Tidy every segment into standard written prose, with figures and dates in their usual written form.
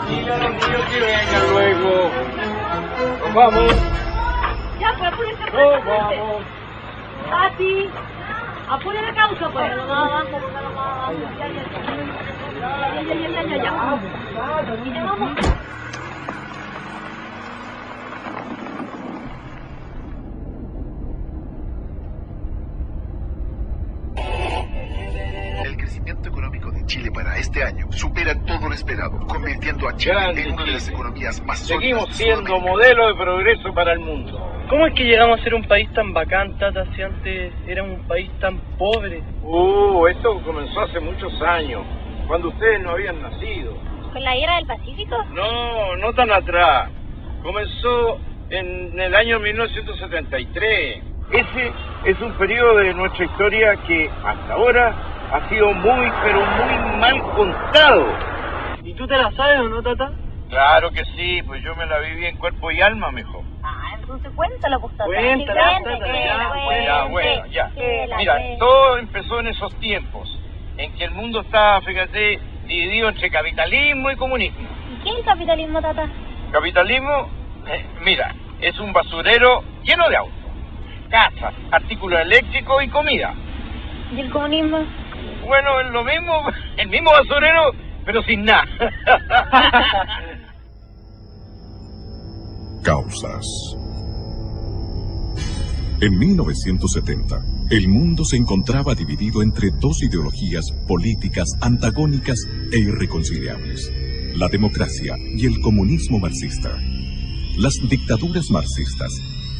Dile a los niños que vengan luego. Nos vamos. Ya, pues apúrense. Nos vamos. Pati, apure la causa, pues. Ya. Y ya vamos. El crecimiento económico de Chile para este año supera todo lo esperado, convirtiendo a Chile en una de las economías más sólidas. Seguimos siendo modelo de progreso para el mundo. ¿Cómo es que llegamos a ser un país tan bacán, Tata, si antes era un país tan pobre? Esto comenzó hace muchos años, cuando ustedes no habían nacido. ¿Con la guerra del Pacífico? No, no tan atrás. Comenzó en el año 1973. Ese es un periodo de nuestra historia que hasta ahora ha sido muy, pero muy mal contado. ¿Y tú te la sabes o no, Tata? Claro que sí, pues yo me la viví en cuerpo y alma, mijo. Entonces cuéntala, pues, Tata. Cuéntala, Sí, Tata, Ya. Que la Mira, cuente. todo empezó en esos tiempos, en que el mundo estaba, fíjate, dividido entre capitalismo y comunismo. ¿Y qué es el capitalismo, Tata? Capitalismo, mira, es un basurero lleno de autos, casas, artículos eléctricos y comida. ¿Y el comunismo? Bueno, es lo mismo, el mismo basurero, pero sin nada. Causas. En 1970, el mundo se encontraba dividido entre dos ideologías políticas antagónicas e irreconciliables: la democracia y el comunismo marxista. Las dictaduras marxistas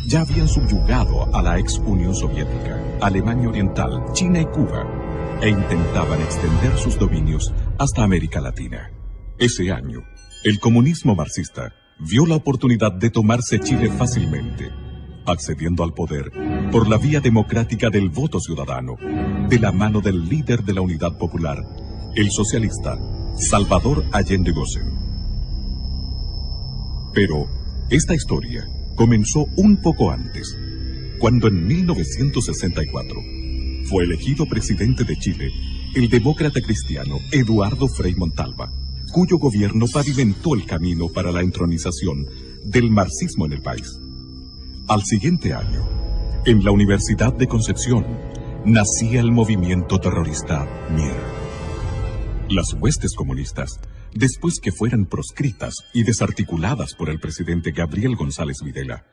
ya habían subyugado a la ex Unión Soviética, Alemania Oriental, China y Cuba, e intentaban extender sus dominios hasta América Latina. Ese año, el comunismo marxista vio la oportunidad de tomarse Chile fácilmente, accediendo al poder por la vía democrática del voto ciudadano, de la mano del líder de la Unidad Popular, el socialista Salvador Allende Gossen. Pero esta historia comenzó un poco antes, cuando en 1964 fue elegido presidente de Chile el demócrata cristiano Eduardo Frei Montalva, cuyo gobierno pavimentó el camino para la entronización del marxismo en el país. Al siguiente año, en la Universidad de Concepción, nacía el movimiento terrorista MIR. Las huestes comunistas, después que fueran proscritas y desarticuladas por el presidente Gabriel González Videla,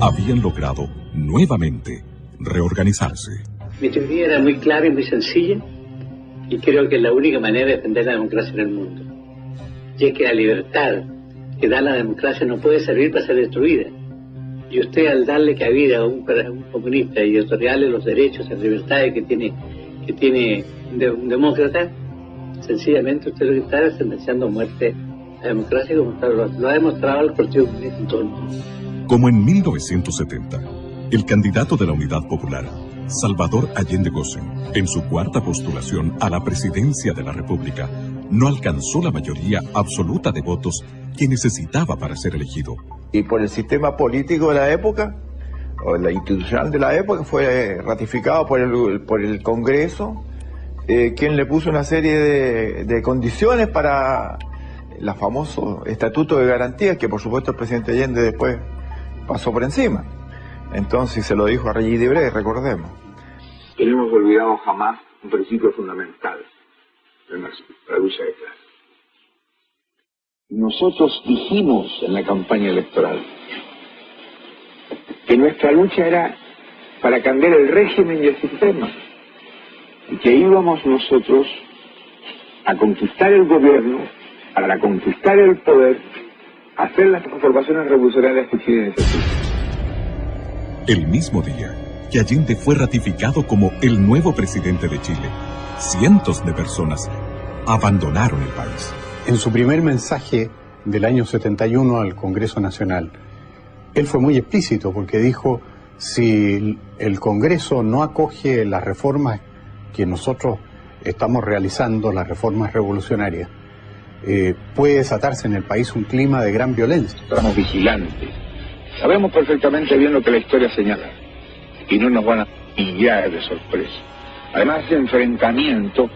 habían logrado nuevamente reorganizarse. Mi teoría era muy clara y muy sencilla, y creo que es la única manera de defender la democracia en el mundo. Y es que la libertad que da la democracia no puede servir para ser destruida. Y usted, al darle cabida a un comunista y otorgarle los derechos y las libertades que tiene un demócrata, sencillamente usted lo que está es sentenciando a muerte a la democracia, como lo ha demostrado el Partido Comunista en todo el mundo. Como en 1970, el candidato de la Unidad Popular, Salvador Allende Gossen, en su cuarta postulación a la presidencia de la República, no alcanzó la mayoría absoluta de votos que necesitaba para ser elegido. Y por el sistema político de la época, o la institucional de la época, fue ratificado por el Congreso, quien le puso una serie de condiciones para el famoso Estatuto de Garantías, que por supuesto el presidente Allende después pasó por encima. Entonces se lo dijo a Regis Debray, recordemos. Que no hemos olvidado jamás un principio fundamental de la lucha de clases. Nosotros dijimos en la campaña electoral que nuestra lucha era para cambiar el régimen y el sistema, y que íbamos nosotros a conquistar el gobierno, para conquistar el poder, a hacer las transformaciones revolucionarias que Chile necesita. El mismo día que Allende fue ratificado como el nuevo presidente de Chile, cientos de personas abandonaron el país. En su primer mensaje del año 71 al Congreso Nacional, él fue muy explícito porque dijo: si el Congreso no acoge las reformas que nosotros estamos realizando, las reformas revolucionarias, puede desatarse en el país un clima de gran violencia. Estamos vigilantes. Sabemos perfectamente bien lo que la historia señala y no nos van a pillar de sorpresa. Además, ese enfrentamiento,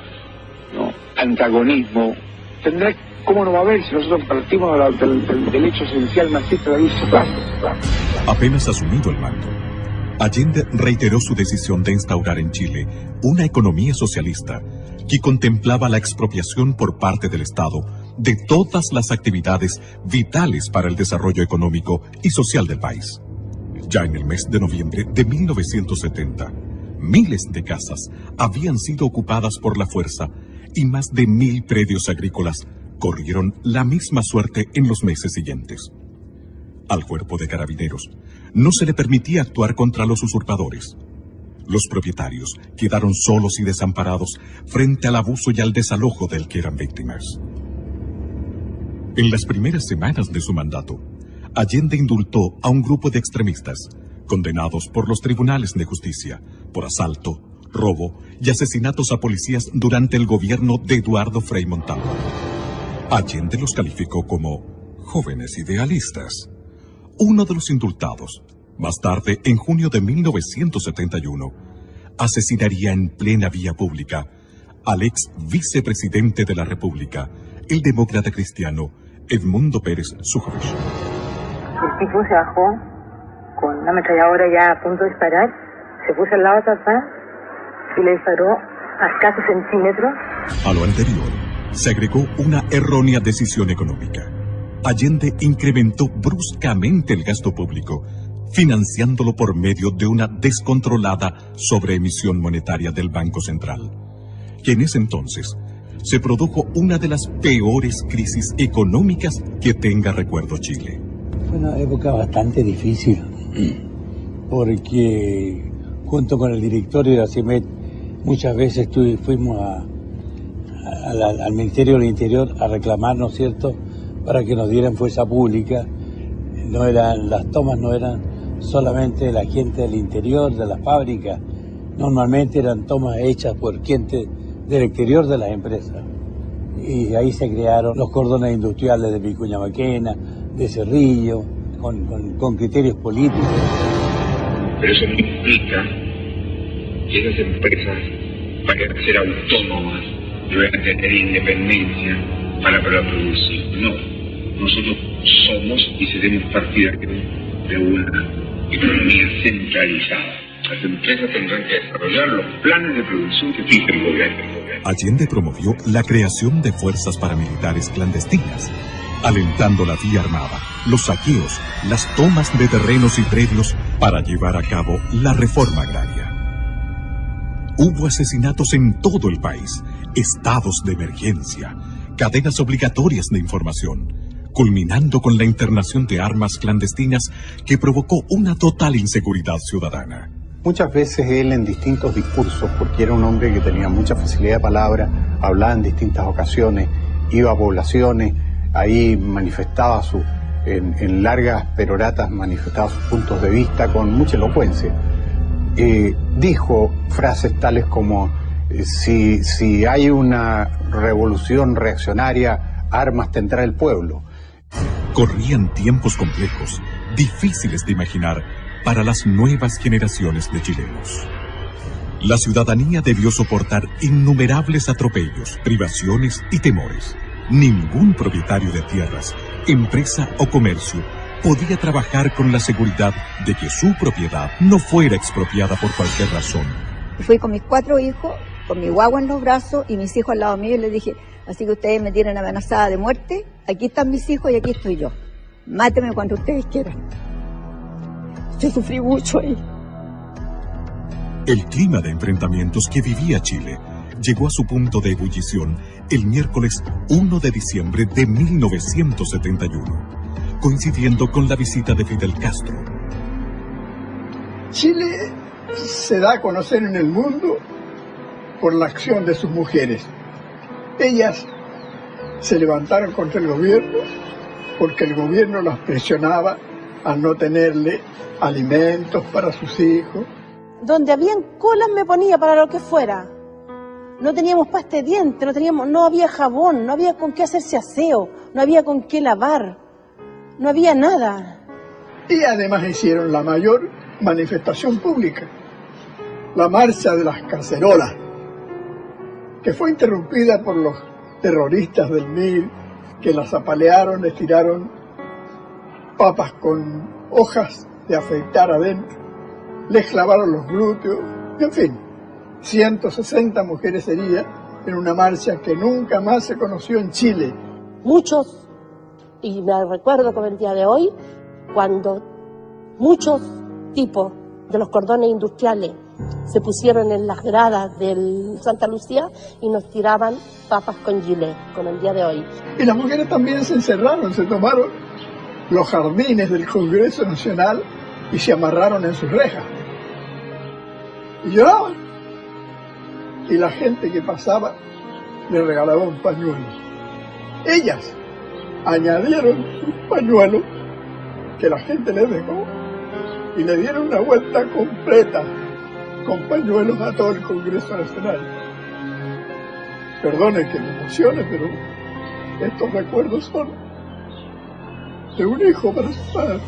¿no?, antagonismo, tendrá ¿Cómo no va a haber si nosotros partimos del hecho esencial marxista de irse clase? Apenas asumido el mando, Allende reiteró su decisión de instaurar en Chile una economía socialista que contemplaba la expropiación por parte del Estado de todas las actividades vitales para el desarrollo económico y social del país. Ya en el mes de noviembre de 1970, miles de casas habían sido ocupadas por la fuerza y más de 1000 predios agrícolas corrieron la misma suerte en los meses siguientes. Al cuerpo de carabineros no se le permitía actuar contra los usurpadores. Los propietarios quedaron solos y desamparados frente al abuso y al desalojo del que eran víctimas. En las primeras semanas de su mandato, Allende indultó a un grupo de extremistas, condenados por los tribunales de justicia por asalto, robo y asesinatos a policías durante el gobierno de Eduardo Frei Montalva. Allende los calificó como jóvenes idealistas. Uno de los indultados, más tarde, en junio de 1971, asesinaría en plena vía pública al ex vicepresidente de la República, el demócrata cristiano Edmundo Pérez Sujovic. El tipo se bajó con una ametralladora ya a punto de disparar, se puso al lado de papá y le disparó a escasos centímetros. A lo anterior, se agregó una errónea decisión económica. Allende incrementó bruscamente el gasto público, financiándolo por medio de una descontrolada sobreemisión monetaria del Banco Central, que en ese entonces se produjo una de las peores crisis económicas que tenga recuerdo Chile. Fue una época bastante difícil, porque junto con el directorio de la CIMET muchas veces fuimos al Ministerio del Interior a reclamar, ¿no es cierto?, para que nos dieran fuerza pública. Las tomas no eran solamente la gente del interior de la fábrica, normalmente eran tomas hechas por gente del exterior de las empresas. Y ahí se crearon los cordones industriales de Vicuña Maquena, de Cerrillo, con criterios políticos. Pero eso no implica que esas empresas vayan a ser autónomas y vayan a tener independencia para producir. No. Nosotros somos y seremos partidarios de una economía centralizada. Las empresas tendrán que desarrollar los planes de producción que fije el gobierno. Allende promovió la creación de fuerzas paramilitares clandestinas, alentando la vía armada, los saqueos, las tomas de terrenos y predios para llevar a cabo la reforma agraria. Hubo asesinatos en todo el país, estados de emergencia, cadenas obligatorias de información, culminando con la internación de armas clandestinas que provocó una total inseguridad ciudadana. Muchas veces él en distintos discursos, porque era un hombre que tenía mucha facilidad de palabra, hablaba en distintas ocasiones, iba a poblaciones, ahí manifestaba en largas peroratas manifestaba sus puntos de vista con mucha elocuencia. Dijo frases tales como si hay una revolución reaccionaria, armas tendrá el pueblo. Corrían tiempos complejos, difíciles de imaginar para las nuevas generaciones de chilenos. La ciudadanía debió soportar innumerables atropellos, privaciones y temores. Ningún propietario de tierras, empresa o comercio podía trabajar con la seguridad de que su propiedad no fuera expropiada por cualquier razón. Fui con mis 4 hijos, con mi guagua en los brazos y mis hijos al lado mío y les dije, así que ustedes me tienen amenazada de muerte, aquí están mis hijos y aquí estoy yo. Mátenme cuando ustedes quieran. Yo sufrí mucho ahí. El clima de enfrentamientos que vivía Chile llegó a su punto de ebullición el miércoles 1 de diciembre de 1971, coincidiendo con la visita de Fidel Castro. Chile se da a conocer en el mundo por la acción de sus mujeres. Ellas se levantaron contra el gobierno porque el gobierno las presionaba a no tenerle alimentos para sus hijos. Donde habían colas me ponía para lo que fuera. No teníamos pasta de dientes, no había jabón, no había con qué hacerse aseo, no había con qué lavar, no había nada. Y además hicieron la mayor manifestación pública, la marcha de las cacerolas, que fue interrumpida por los terroristas del MIR que las apalearon, les tiraron papas con hojas de afeitar adentro, les clavaron los glúteos, en fin, 160 mujeres heridas en una marcha que nunca más se conoció en Chile. Muchos, y me recuerdo como el día de hoy, cuando muchos tipos de los cordones industriales se pusieron en las gradas del Santa Lucía y nos tiraban papas con gilet, como el día de hoy. Y las mujeres también se encerraron, se tomaron los jardines del Congreso Nacional y se amarraron en sus rejas. Y lloraban. Y la gente que pasaba le regalaba un pañuelo. Ellas añadieron un pañuelo que la gente les dejó y le dieron una vuelta completa con pañuelos a todo el Congreso Nacional. Perdone que me emocione, pero estos recuerdos son de un hijo para su padre.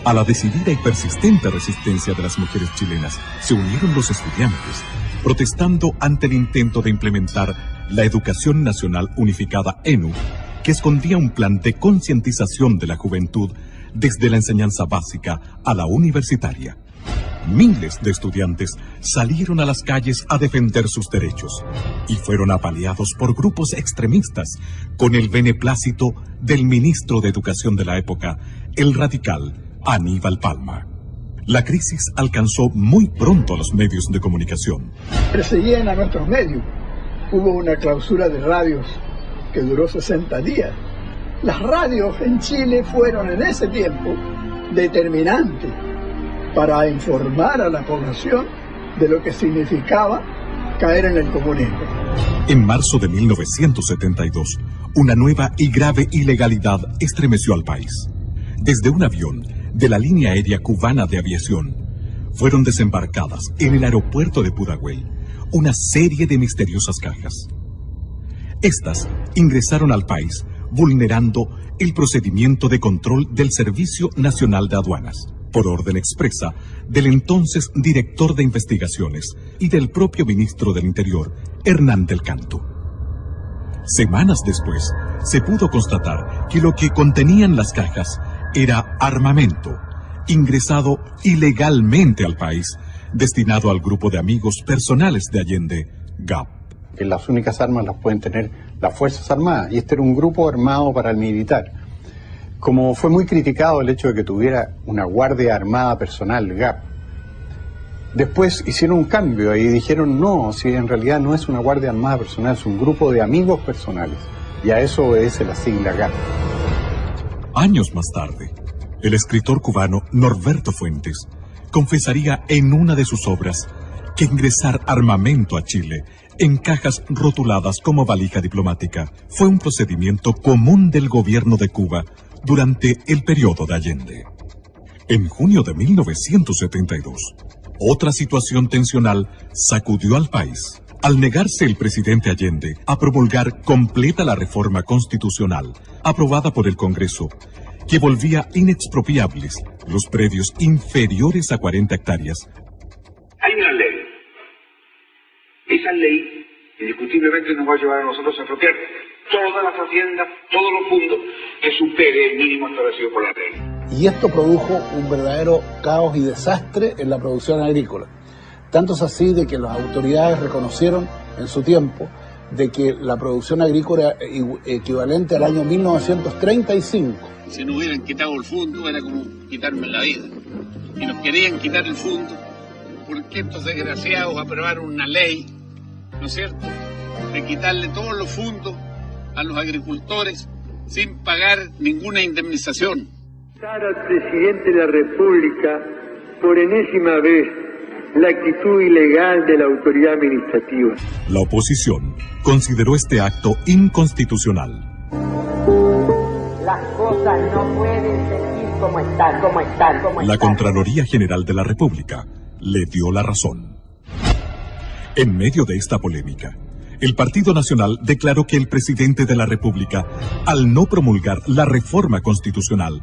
A la decidida y persistente resistencia de las mujeres chilenas se unieron los estudiantes, protestando ante el intento de implementar la Educación Nacional Unificada ENU, que escondía un plan de concientización de la juventud desde la enseñanza básica a la universitaria. Miles de estudiantes salieron a las calles a defender sus derechos y fueron apaleados por grupos extremistas con el beneplácito del ministro de Educación de la época, el radical Aníbal Palma. La crisis alcanzó muy pronto a los medios de comunicación. Perseguían a nuestros medios. Hubo una clausura de radios que duró 60 días. Las radios en Chile fueron en ese tiempo determinantes para informar a la población de lo que significaba caer en el comunismo. En marzo de 1972, una nueva y grave ilegalidad estremeció al país. Desde un avión de la línea aérea cubana de aviación, fueron desembarcadas en el aeropuerto de Pudahuel una serie de misteriosas cajas. Estas ingresaron al país vulnerando el procedimiento de control del Servicio Nacional de Aduanas, por orden expresa del entonces director de investigaciones y del propio ministro del Interior, Hernán del Canto. Semanas después, se pudo constatar que lo que contenían las cajas era armamento, ingresado ilegalmente al país, destinado al grupo de amigos personales de Allende, GAP. Que las únicas armas las pueden tener las Fuerzas Armadas, y este era un grupo armado paramilitar. Como fue muy criticado el hecho de que tuviera una Guardia Armada personal, GAP, después hicieron un cambio y dijeron no, si en realidad no es una Guardia Armada personal, es un grupo de amigos personales, y a eso obedece la sigla GAP. Años más tarde, el escritor cubano Norberto Fuentes confesaría en una de sus obras que ingresar armamento a Chile en cajas rotuladas como valija diplomática fue un procedimiento común del gobierno de Cuba durante el periodo de Allende. En junio de 1972, otra situación tensional sacudió al país al negarse el presidente Allende a promulgar completa la reforma constitucional aprobada por el Congreso, que volvía inexpropiables los predios inferiores a 40 hectáreas. Hay una ley. Esa ley indiscutiblemente nos va a llevar a nosotros a expropiar todas las haciendas, todos los fondos que supere el mínimo establecido por la ley. Y esto produjo un verdadero caos y desastre en la producción agrícola. Tanto es así de que las autoridades reconocieron en su tiempo de que la producción agrícola era equivalente al año 1935. Si no hubieran quitado el fondo, era como quitarme la vida. Y nos querían quitar el fondo porque estos desgraciados aprobaron una ley, ¿no es cierto?, de quitarle todos los fondos a los agricultores sin pagar ninguna indemnización. Al presidente de la República, por enésima vez, la actitud ilegal de la autoridad administrativa. La oposición consideró este acto inconstitucional. Las cosas no pueden seguir como están. La Contraloría General de la República le dio la razón. En medio de esta polémica, el Partido Nacional declaró que el presidente de la República, al no promulgar la reforma constitucional,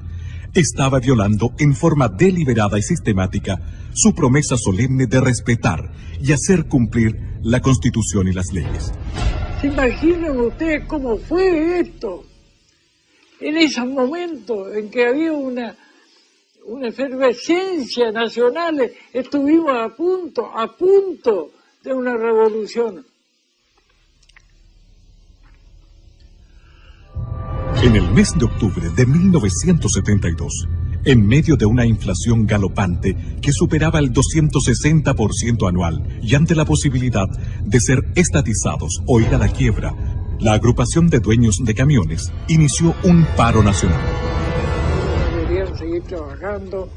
estaba violando en forma deliberada y sistemática su promesa solemne de respetar y hacer cumplir la Constitución y las leyes. ¿Se imaginan ustedes cómo fue esto? En esos momentos en que había una efervescencia nacional, estuvimos a punto de una revolución. En el mes de octubre de 1972, en medio de una inflación galopante que superaba el 260% anual y ante la posibilidad de ser estatizados o ir a la quiebra, la agrupación de dueños de camiones inició un paro nacional. Querían seguir trabajando,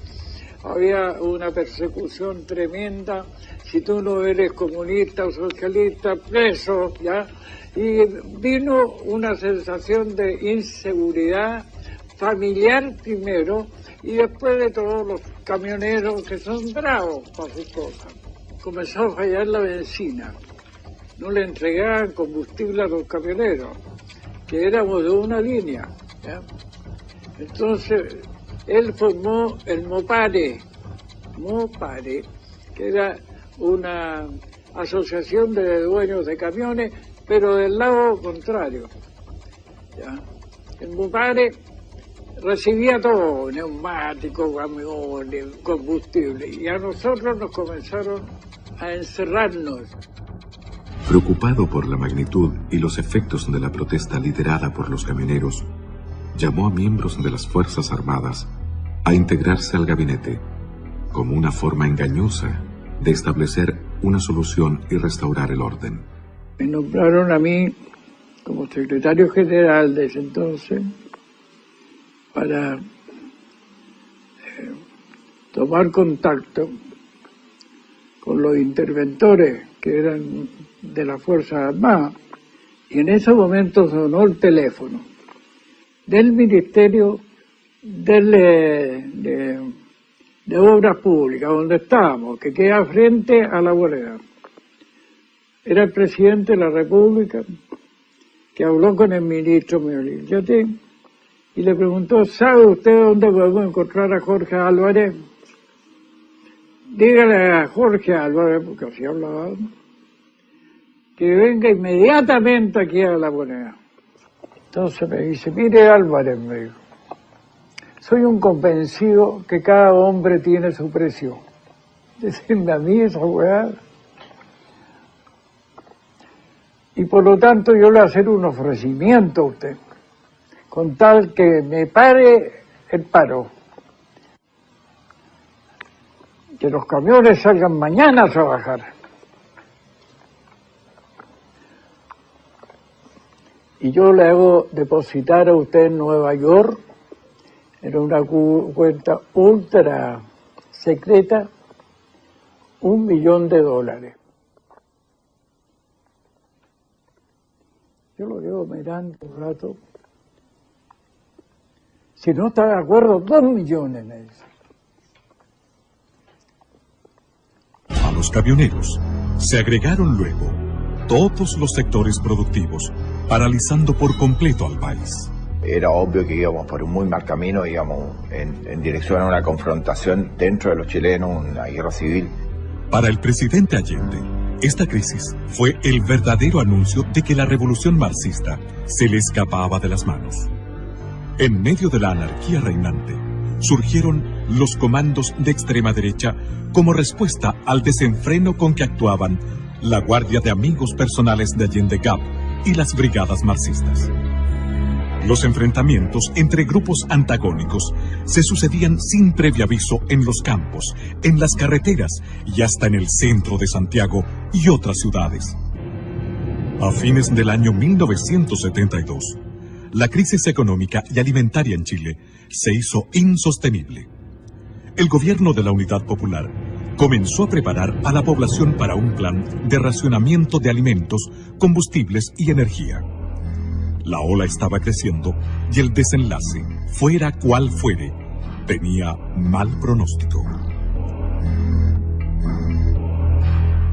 había una persecución tremenda, si tú no eres comunista o socialista, preso, ¿ya? Y vino una sensación de inseguridad familiar primero, y después de todos los camioneros que son bravos para sus cosas. Comenzó a fallar la benzina. No le entregaban combustible a los camioneros, que éramos de una línea, ¿ya? Entonces, él formó el Mopare, que era una asociación de dueños de camiones, pero del lado contrario, ¿ya? El Mopare recibía todo, neumáticos, camiones, combustible, y a nosotros nos comenzaron a encerrarnos. Preocupado por la magnitud y los efectos de la protesta liderada por los camioneros, llamó a miembros de las Fuerzas Armadas a integrarse al gabinete, como una forma engañosa de establecer una solución y restaurar el orden. Me nombraron a mí como secretario general de ese entonces para tomar contacto con los interventores que eran de las Fuerzas Armadas, y en ese momento sonó el teléfono del Ministerio de Obras Públicas, donde estábamos, que queda frente a la Bolera. Era el presidente de la República que habló con el ministro Meolín y le preguntó: ¿sabe usted dónde podemos encontrar a Jorge Álvarez? Dígale a Jorge Álvarez, porque así hablaba, que venga inmediatamente aquí a La Moneda. Entonces me dice: mire Álvarez, me dijo, soy un convencido que cada hombre tiene su precio. Decirme a mí esa weá. Y por lo tanto yo le voy a hacer un ofrecimiento a usted, con tal que me pare el paro. Que los camiones salgan mañana a trabajar. Y yo le hago depositar a usted en Nueva York, en una cuenta ultra secreta, $1 millón. Yo lo llevo mirando un rato. Si no está de acuerdo, 2 millones, me dice. A los camioneros se agregaron luego todos los sectores productivos, paralizando por completo al país. Era obvio que íbamos por un muy mal camino, íbamos en dirección a una confrontación dentro de los chilenos, una guerra civil. Para el presidente Allende, esta crisis fue el verdadero anuncio de que la revolución marxista se le escapaba de las manos. En medio de la anarquía reinante, surgieron los comandos de extrema derecha como respuesta al desenfreno con que actuaban la Guardia de Amigos Personales de Allende GAP y las brigadas marxistas. Los enfrentamientos entre grupos antagónicos se sucedían sin previo aviso en los campos, en las carreteras y hasta en el centro de Santiago y otras ciudades. A fines del año 1972, la crisis económica y alimentaria en Chile se hizo insostenible. El gobierno de la Unidad Popular comenzó a preparar a la población para un plan de racionamiento de alimentos, combustibles y energía. La ola estaba creciendo y el desenlace, fuera cual fuere, tenía mal pronóstico.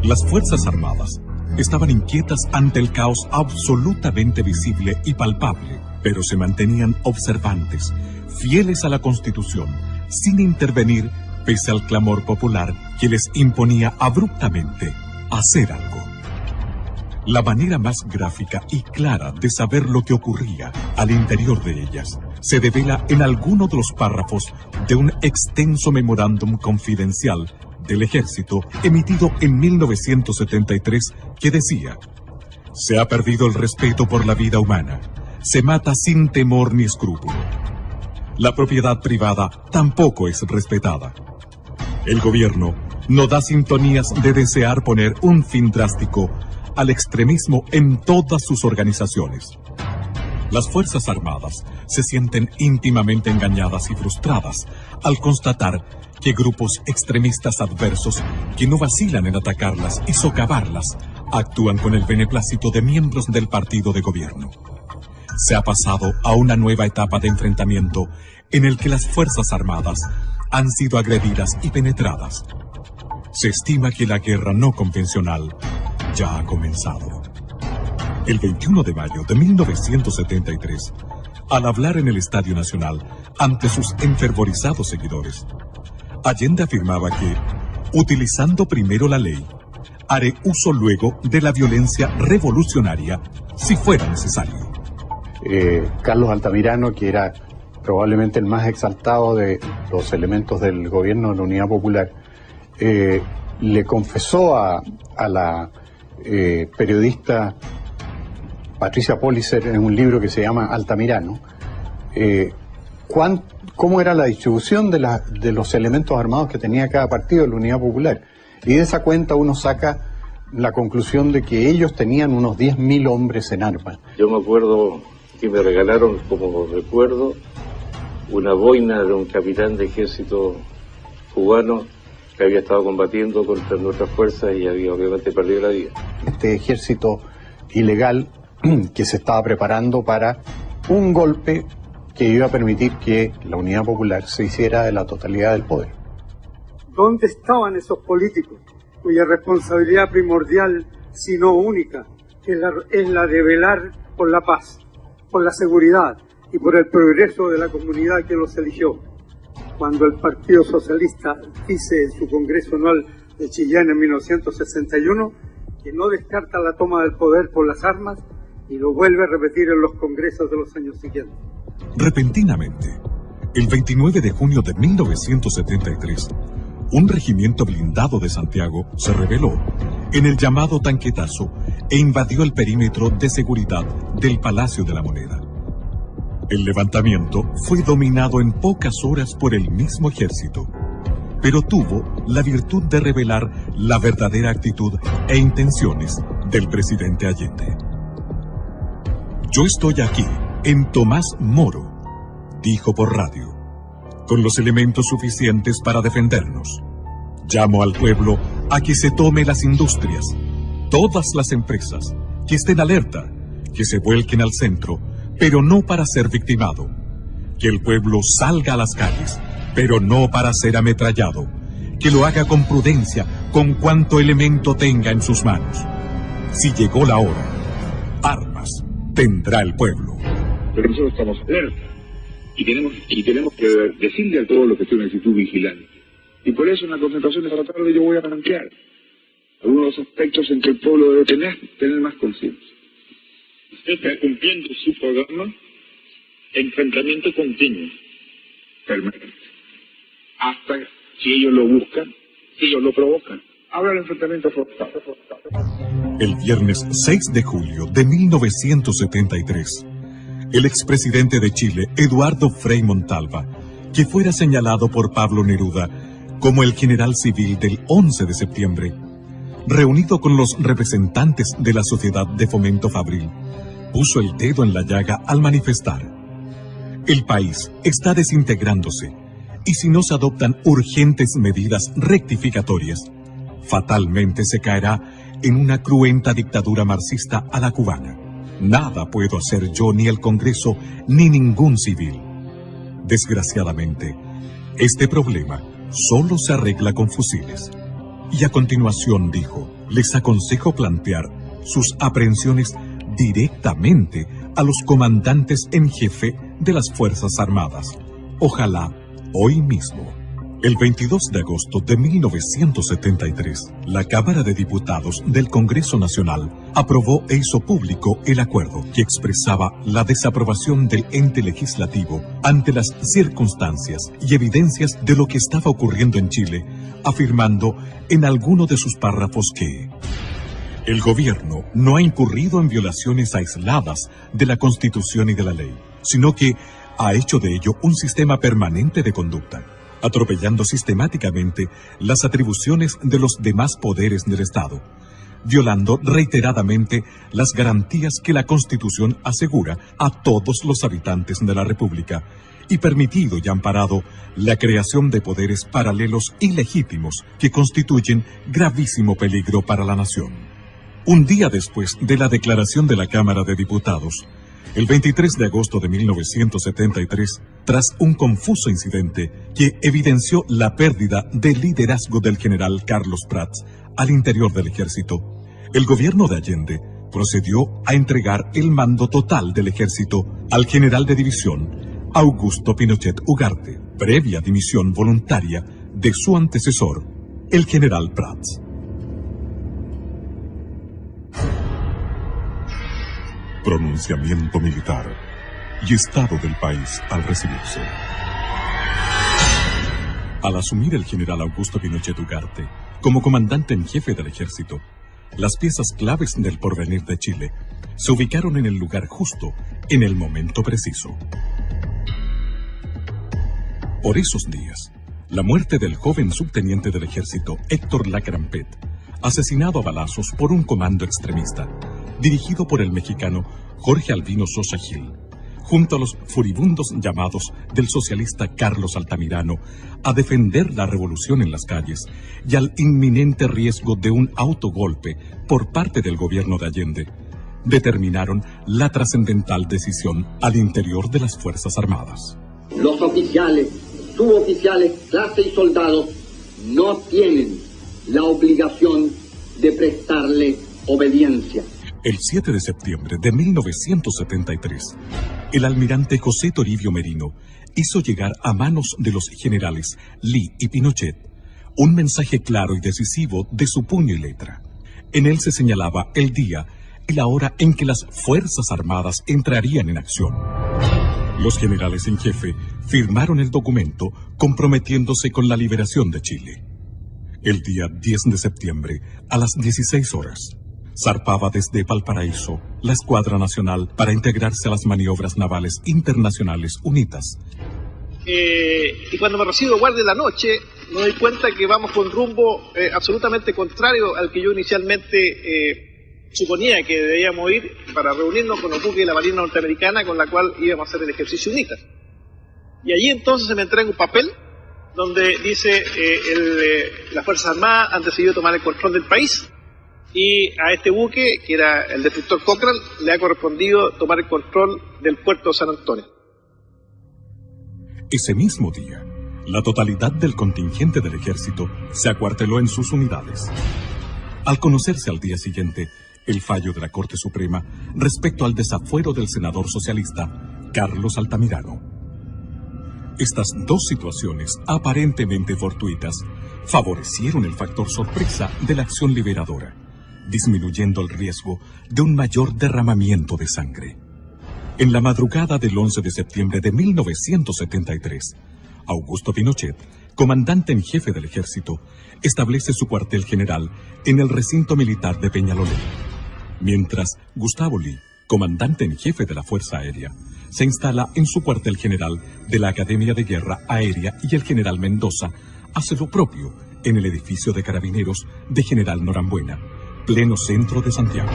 Las Fuerzas Armadas estaban inquietas ante el caos absolutamente visible y palpable, pero se mantenían observantes, fieles a la Constitución, sin intervenir pese al clamor popular que les imponía abruptamente hacer algo. La manera más gráfica y clara de saber lo que ocurría al interior de ellas se devela en alguno de los párrafos de un extenso memorándum confidencial del ejército emitido en 1973 que decía: se ha perdido el respeto por la vida humana, se mata sin temor ni escrúpulo. La propiedad privada tampoco es respetada. El gobierno no da sintonías de desear poner un fin drástico al extremismo en todas sus organizaciones. Las Fuerzas Armadas se sienten íntimamente engañadas y frustradas al constatar que grupos extremistas adversos que no vacilan en atacarlas y socavarlas actúan con el beneplácito de miembros del partido de gobierno. Se ha pasado a una nueva etapa de enfrentamiento en el que las Fuerzas Armadas han sido agredidas y penetradas. Se estima que la guerra no convencional ya ha comenzado. El 21 de mayo de 1973, al hablar en el Estadio Nacional ante sus enfervorizados seguidores, Allende afirmaba que, utilizando primero la ley, haré uso luego de la violencia revolucionaria si fuera necesario. Carlos Altamirano, que era probablemente el más exaltado de los elementos del gobierno de la Unidad Popular, le confesó a la periodista Patricia Pollicer en un libro que se llama Altamirano, cómo era la distribución de los elementos armados que tenía cada partido de la Unidad Popular. Y de esa cuenta uno saca la conclusión de que ellos tenían unos 10.000 hombres en armas. Yo me acuerdo que me regalaron, como recuerdo, una boina de un capitán de ejército cubano que había estado combatiendo contra nuestras fuerzas y había obviamente perdido la vida. Este ejército ilegal que se estaba preparando para un golpe que iba a permitir que la Unidad Popular se hiciera de la totalidad del poder. ¿Dónde estaban esos políticos cuya responsabilidad primordial, si no única, es la de velar por la paz, por la seguridad y por el progreso de la comunidad que los eligió? Cuando el Partido Socialista dice en su Congreso Anual de Chillán en 1961 que no descarta la toma del poder por las armas, y lo vuelve a repetir en los congresos de los años siguientes. Repentinamente, el 29 de junio de 1973, un regimiento blindado de Santiago se rebeló en el llamado Tanquetazo e invadió el perímetro de seguridad del Palacio de la Moneda. El levantamiento fue dominado en pocas horas por el mismo ejército, pero tuvo la virtud de revelar la verdadera actitud e intenciones del presidente Allende. Yo estoy aquí, en Tomás Moro, dijo por radio, con los elementos suficientes para defendernos. Llamo al pueblo a que se tome las industrias, todas las empresas, que estén alerta, que se vuelquen al centro, pero no para ser victimado. Que el pueblo salga a las calles, pero no para ser ametrallado. Que lo haga con prudencia, con cuanto elemento tenga en sus manos. Si llegó la hora, armas tendrá el pueblo. Pero nosotros estamos alerta y tenemos que decirle a todos los que estén en actitud vigilante. Y por eso en la concentración de esta tarde yo voy a plantear algunos aspectos en que el pueblo debe tener más conciencia. Usted está cumpliendo su programa, enfrentamiento continuo, permanente, hasta si ellos lo buscan, si ellos lo provocan. Ahora el enfrentamiento frontal. El viernes 6 de julio de 1973, el expresidente de Chile, Eduardo Frei Montalva, que fuera señalado por Pablo Neruda como el general civil del 11 de septiembre, reunido con los representantes de la Sociedad de Fomento Fabril, puso el dedo en la llaga al manifestar: el país está desintegrándose y si no se adoptan urgentes medidas rectificatorias, fatalmente se caerá en una cruenta dictadura marxista a la cubana. Nada puedo hacer yo, ni el Congreso, ni ningún civil. Desgraciadamente, este problema solo se arregla con fusiles. Y a continuación dijo: les aconsejo plantear sus aprehensiones directamente a los comandantes en jefe de las Fuerzas Armadas. Ojalá hoy mismo. El 22 de agosto de 1973, la Cámara de Diputados del Congreso Nacional aprobó e hizo público el acuerdo que expresaba la desaprobación del ente legislativo ante las circunstancias y evidencias de lo que estaba ocurriendo en Chile, afirmando en alguno de sus párrafos que el gobierno no ha incurrido en violaciones aisladas de la Constitución y de la ley, sino que ha hecho de ello un sistema permanente de conducta, atropellando sistemáticamente las atribuciones de los demás poderes del Estado, violando reiteradamente las garantías que la Constitución asegura a todos los habitantes de la República y permitido y amparado la creación de poderes paralelos y legítimos que constituyen gravísimo peligro para la nación. Un día después de la declaración de la Cámara de Diputados, el 23 de agosto de 1973, tras un confuso incidente que evidenció la pérdida de liderazgo del general Carlos Prats al interior del ejército, el gobierno de Allende procedió a entregar el mando total del ejército al general de división Augusto Pinochet Ugarte, previa dimisión voluntaria de su antecesor, el general Prats. Pronunciamiento militar y estado del país al recibirse. Al asumir el general Augusto Pinochet Ugarte como comandante en jefe del ejército, las piezas claves del porvenir de Chile se ubicaron en el lugar justo, en el momento preciso. Por esos días, la muerte del joven subteniente del ejército Héctor Lacrampet, asesinado a balazos por un comando extremista, dirigido por el mexicano Jorge Albino Sosa Gil, junto a los furibundos llamados del socialista Carlos Altamirano a defender la revolución en las calles y al inminente riesgo de un autogolpe por parte del gobierno de Allende, determinaron la trascendental decisión al interior de las Fuerzas Armadas. Los oficiales, suboficiales, clase y soldados no tienen la obligación de prestarle obediencia. El 7 de septiembre de 1973, el almirante José Toribio Merino hizo llegar a manos de los generales Lee y Pinochet un mensaje claro y decisivo de su puño y letra. En él se señalaba el día y la hora en que las Fuerzas Armadas entrarían en acción. Los generales en jefe firmaron el documento comprometiéndose con la liberación de Chile. El día 10 de septiembre, a las 16 horas, zarpaba desde Valparaíso la Escuadra Nacional para integrarse a las maniobras navales internacionales UNITAS. Y cuando me recibo de guardia en la noche, me doy cuenta que vamos con rumbo absolutamente contrario al que yo inicialmente suponía que debíamos ir para reunirnos con los buques de la Marina Norteamericana con la cual íbamos a hacer el ejercicio UNITAS. Y allí entonces se me entrega un papel donde dice las Fuerzas Armadas han decidido tomar el control del país. Y a este buque, que era el destructor Cochrane, le ha correspondido tomar el control del puerto de San Antonio. Ese mismo día, la totalidad del contingente del ejército se acuarteló en sus unidades. Al conocerse al día siguiente el fallo de la Corte Suprema respecto al desafuero del senador socialista Carlos Altamirano. Estas dos situaciones aparentemente fortuitas favorecieron el factor sorpresa de la acción liberadora, disminuyendo el riesgo de un mayor derramamiento de sangre. En la madrugada del 11 de septiembre de 1973, Augusto Pinochet, comandante en jefe del ejército, establece su cuartel general en el recinto militar de Peñalolén, mientras Gustavo Lee, comandante en jefe de la Fuerza Aérea, se instala en su cuartel general de la Academia de Guerra Aérea y el general Mendoza hace lo propio en el edificio de carabineros de General Norambuena, pleno centro de Santiago.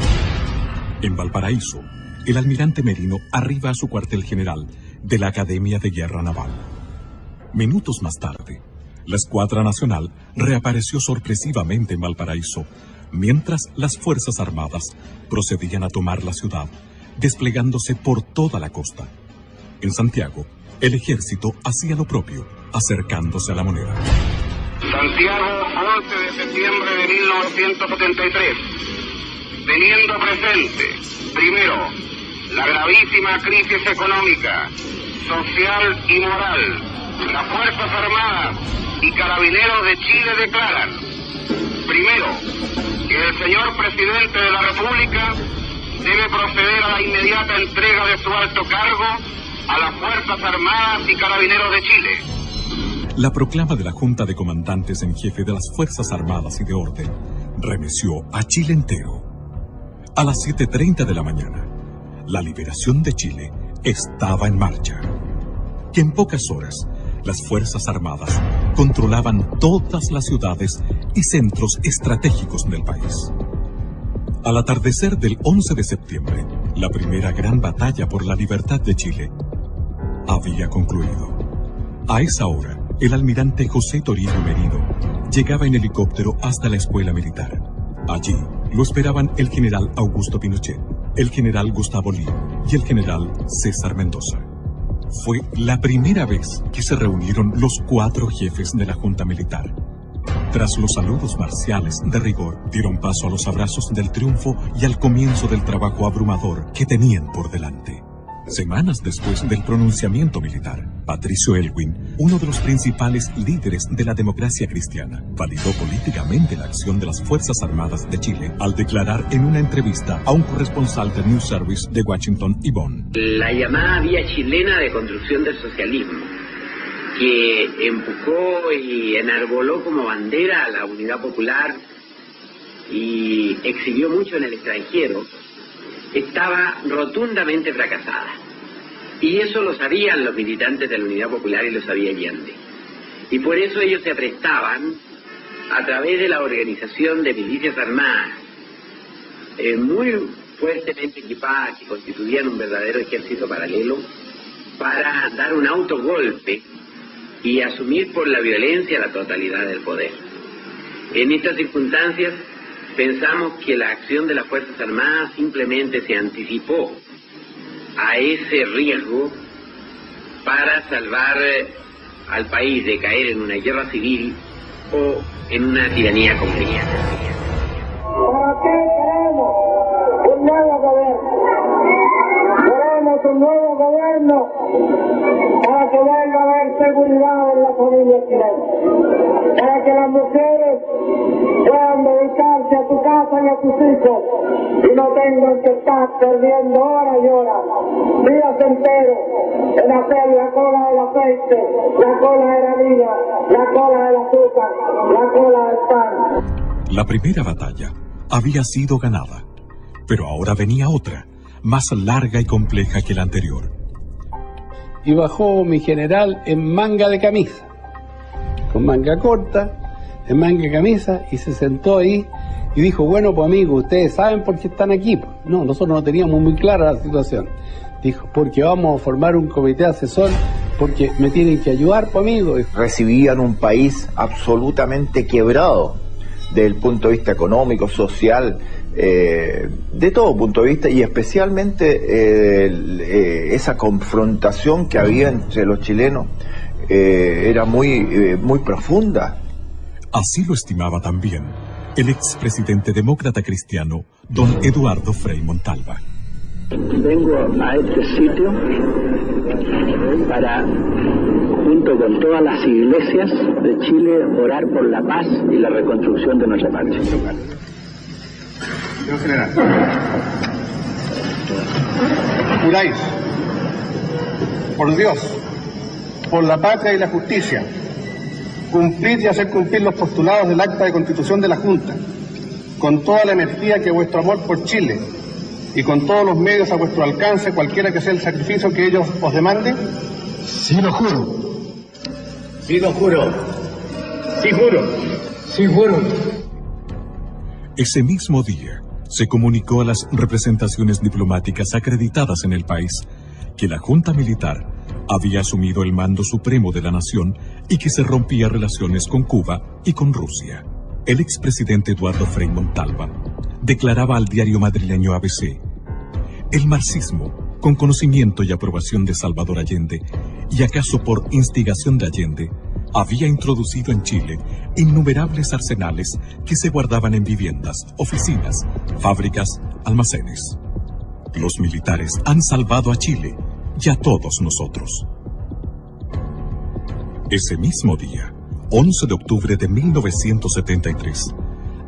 En Valparaíso, el almirante Merino arriba a su cuartel general de la Academia de Guerra Naval. Minutos más tarde, la Escuadra Nacional reapareció sorpresivamente en Valparaíso, mientras las Fuerzas Armadas procedían a tomar la ciudad, desplegándose por toda la costa. En Santiago, el ejército hacía lo propio, acercándose a la Moneda. Santiago, 11 de septiembre de 1973. Teniendo presente, primero, la gravísima crisis económica, social y moral Las Fuerzas Armadas y Carabineros de Chile declaran, primero, que el señor presidente de la República debe proceder a la inmediata entrega de su alto cargo a las Fuerzas Armadas y Carabineros de Chile. La proclama de la Junta de Comandantes en Jefe de las Fuerzas Armadas y de Orden remeció a Chile entero. A las 7:30 de la mañana, la liberación de Chile estaba en marcha. Que en pocas horas, las Fuerzas Armadas controlaban todas las ciudades y centros estratégicos del país. Al atardecer del 11 de septiembre, la primera gran batalla por la libertad de Chile había concluido. A esa hora, el almirante José Toribio Merino llegaba en helicóptero hasta la escuela militar. Allí lo esperaban el general Augusto Pinochet, el general Gustavo Lee y el general César Mendoza. Fue la primera vez que se reunieron los 4 jefes de la Junta Militar. Tras los saludos marciales de rigor, dieron paso a los abrazos del triunfo y al comienzo del trabajo abrumador que tenían por delante. Semanas después del pronunciamiento militar, Patricio Elwin, uno de los principales líderes de la democracia cristiana, validó políticamente la acción de las Fuerzas Armadas de Chile al declarar en una entrevista a un corresponsal del News Service de Washington y Bonn. La llamada vía chilena de construcción del socialismo, que empujó y enarboló como bandera a la unidad popular y exhibió mucho en el extranjero, estaba rotundamente fracasada. Y eso lo sabían los militantes de la Unidad Popular y lo sabía Allende. Y por eso ellos se aprestaban, a través de la organización de milicias armadas, muy fuertemente equipadas, que constituían un verdadero ejército paralelo, para dar un autogolpe y asumir por la violencia la totalidad del poder. En estas circunstancias, pensamos que la acción de las Fuerzas Armadas simplemente se anticipó a ese riesgo para salvar al país de caer en una guerra civil o en una tiranía conveniente. ¿Para qué queremos un nuevo gobierno? Queremos un nuevo gobierno para que venga a haber seguridad en la familia chilena, para que las mujeres puedan dedicarse a tu casa y a tus hijos y no tengan que estar perdiendo horas y horas, días enteros, en hacer la cola del aceite, la cola de la harina, la cola del azúcar, la cola del pan. La primera batalla había sido ganada, pero ahora venía otra, más larga y compleja que la anterior. Y bajó mi general en manga de camisa, con manga corta, en manga de camisa, y se sentó ahí y dijo, bueno, pues amigos, ustedes saben por qué están aquí. No, nosotros no teníamos muy clara la situación. Dijo, porque vamos a formar un comité asesor, porque me tienen que ayudar, pues amigos. Recibían un país absolutamente quebrado, desde el punto de vista económico, social, de todo punto de vista, y especialmente esa confrontación que había entre los chilenos era muy profunda. Así lo estimaba también el expresidente demócrata cristiano, don Eduardo Frei Montalva. Vengo a este sitio para, junto con todas las iglesias de Chile, orar por la paz y la reconstrucción de nuestra patria. Señor general, juráis, por Dios, por la patria y la justicia, cumplir y hacer cumplir los postulados del acta de constitución de la Junta, con toda la energía que vuestro amor por Chile y con todos los medios a vuestro alcance, cualquiera que sea el sacrificio que ellos os demanden? Sí lo juro. Sí lo juro. Sí juro. Sí juro. Ese mismo día se comunicó a las representaciones diplomáticas acreditadas en el país que la Junta Militar había asumido el mando supremo de la nación y que se rompía relaciones con Cuba y con Rusia. El expresidente Eduardo Frei Montalva declaraba al diario madrileño ABC: el marxismo, con conocimiento y aprobación de Salvador Allende, y acaso por instigación de Allende, había introducido en Chile innumerables arsenales que se guardaban en viviendas, oficinas, fábricas, almacenes. Los militares han salvado a Chile y a todos nosotros. Ese mismo día, 11 de octubre de 1973,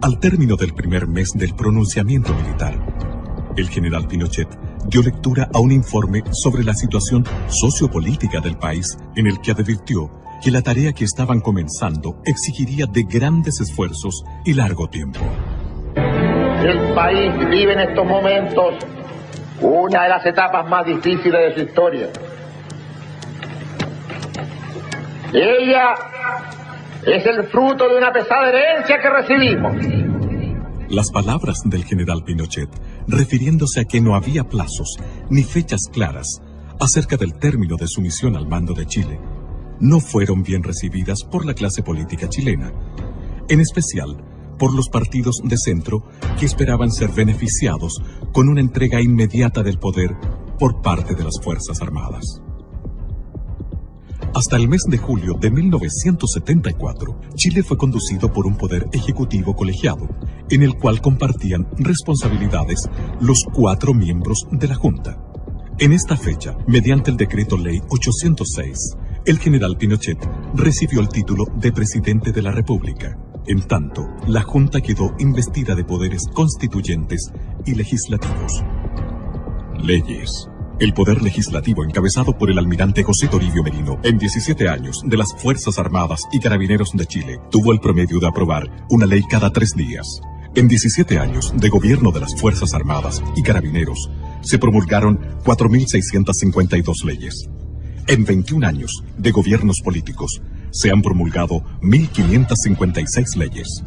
al término del primer mes del pronunciamiento militar, el general Pinochet dio lectura a un informe sobre la situación sociopolítica del país, en el que advirtió que la tarea que estaban comenzando exigiría de grandes esfuerzos y largo tiempo. El país vive en estos momentos una de las etapas más difíciles de su historia. Ella es el fruto de una pesada herencia que recibimos. Las palabras del general Pinochet, refiriéndose a que no había plazos ni fechas claras acerca del término de su misión al mando de Chile, no fueron bien recibidas por la clase política chilena, en especial por los partidos de centro que esperaban ser beneficiados con una entrega inmediata del poder por parte de las Fuerzas Armadas. Hasta el mes de julio de 1974, Chile fue conducido por un poder ejecutivo colegiado, en el cual compartían responsabilidades los 4 miembros de la Junta. En esta fecha, mediante el Decreto Ley 806, el general Pinochet recibió el título de Presidente de la República. En tanto, la Junta quedó investida de poderes constituyentes y legislativos. Leyes. El poder legislativo, encabezado por el almirante José Toribio Merino, en 17 años de las Fuerzas Armadas y Carabineros de Chile, tuvo el promedio de aprobar una ley cada 3 días. En 17 años de gobierno de las Fuerzas Armadas y Carabineros, se promulgaron 4.652 leyes. En 21 años de gobiernos políticos, se han promulgado 1.556 leyes.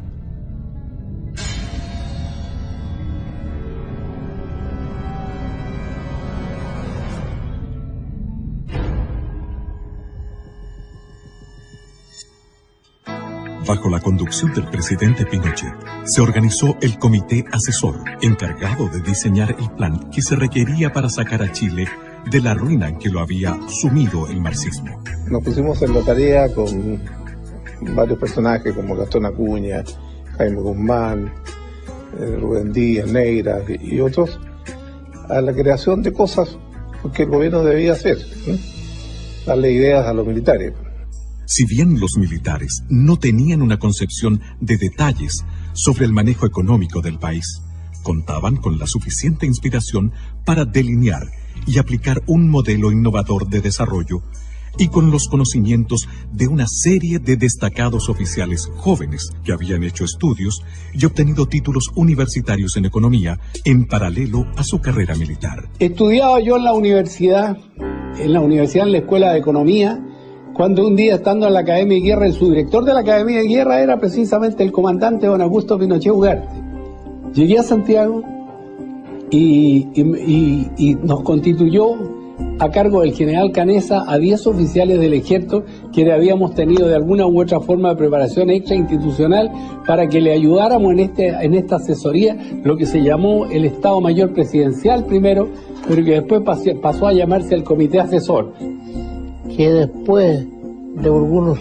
Bajo la conducción del presidente Pinochet, se organizó el Comité Asesor, encargado de diseñar el plan que se requería para sacar a Chile de la ruina en que lo había sumido el marxismo. Nos pusimos en la tarea con varios personajes como Gastón Acuña, Jaime Guzmán, Rubén Díaz, Neira y otros, a la creación de cosas que el gobierno debía hacer, darle ideas a los militares. Si bien los militares no tenían una concepción de detalles sobre el manejo económico del país, contaban con la suficiente inspiración para delinear y aplicar un modelo innovador de desarrollo y con los conocimientos de una serie de destacados oficiales jóvenes que habían hecho estudios y obtenido títulos universitarios en economía en paralelo a su carrera militar. Estudiaba yo en la universidad, en la Escuela de Economía, cuando un día, estando en la Academia de Guerra, el subdirector de la Academia de Guerra era precisamente el comandante don Augusto Pinochet Ugarte. Llegué a Santiago y nos constituyó a cargo del general Canesa a 10 oficiales del ejército que habíamos tenido de alguna u otra forma de preparación extrainstitucional para que le ayudáramos en esta asesoría, lo que se llamó el Estado Mayor Presidencial primero, pero que después pasó a llamarse el Comité Asesor. Que después de algunos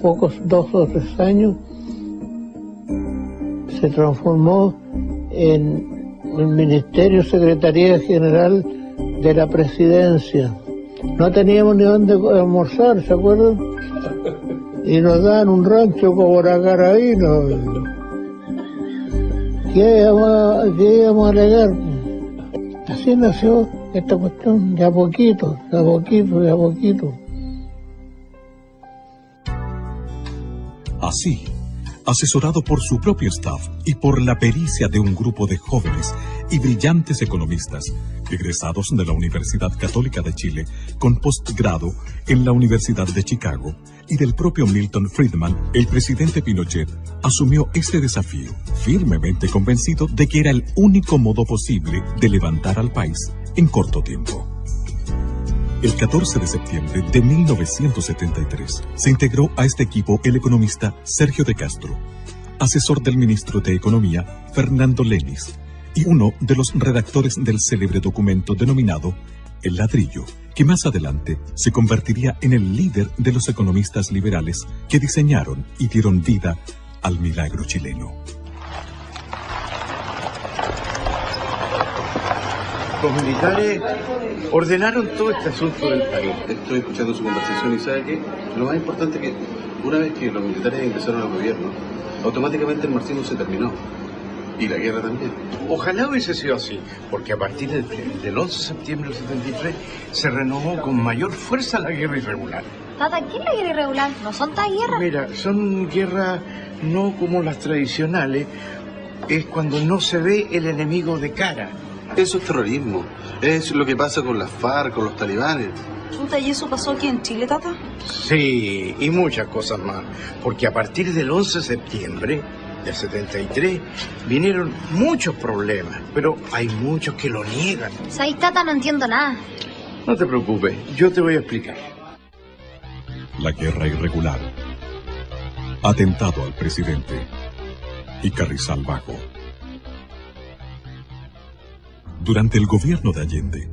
pocos 2 o 3 años se transformó en el Ministerio Secretaría General de la Presidencia. No teníamos ni dónde almorzar, ¿se acuerdan? Y nos daban un rancho como Carabino. ¿Qué íbamos a alegar? Así nació esta cuestión, de a poquito, de a poquito, de a poquito. Así, asesorado por su propio staff y por la pericia de un grupo de jóvenes y brillantes economistas, egresados de la Universidad Católica de Chile, con postgrado en la Universidad de Chicago, y del propio Milton Friedman, el presidente Pinochet asumió este desafío, firmemente convencido de que era el único modo posible de levantar al país en corto tiempo. El 14 de septiembre de 1973 se integró a este equipo el economista Sergio de Castro, asesor del ministro de Economía Fernando Lenis y uno de los redactores del célebre documento denominado El Ladrillo, que más adelante se convertiría en el líder de los economistas liberales que diseñaron y dieron vida al milagro chileno. Los militares ordenaron todo este asunto del país. Estoy escuchando su conversación y sabe que lo más importante es que una vez que los militares ingresaron al gobierno, automáticamente el marxismo se terminó. Y la guerra también. Ojalá hubiese sido así, porque a partir del 11 de septiembre del 73 se renovó con mayor fuerza la guerra irregular. Tata, ¿qué es la guerra irregular? ¿No son tan guerras? Mira, son guerras no como las tradicionales, es cuando no se ve el enemigo de cara. Eso es terrorismo, es lo que pasa con las FARC, con los talibanes. Chuta, ¿y eso pasó aquí en Chile, Tata? Sí, y muchas cosas más, porque a partir del 11 de septiembre del 73 vinieron muchos problemas, pero hay muchos que lo niegan. ¿Sabes, Tata? No entiendo nada. No te preocupes, yo te voy a explicar. La guerra irregular, atentado al presidente y Carrizal Bajo. Durante el gobierno de Allende,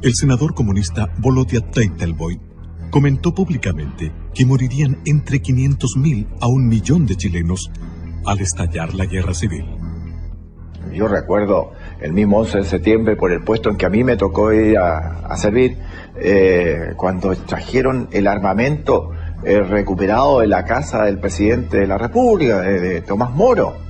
el senador comunista Volodya Teitelboy comentó públicamente que morirían entre 500.000 a 1 millón de chilenos al estallar la guerra civil. Yo recuerdo el mismo 11 de septiembre, por el puesto en que a mí me tocó ir a servir, cuando trajeron el armamento recuperado de la casa del presidente de la República, de Tomás Moro,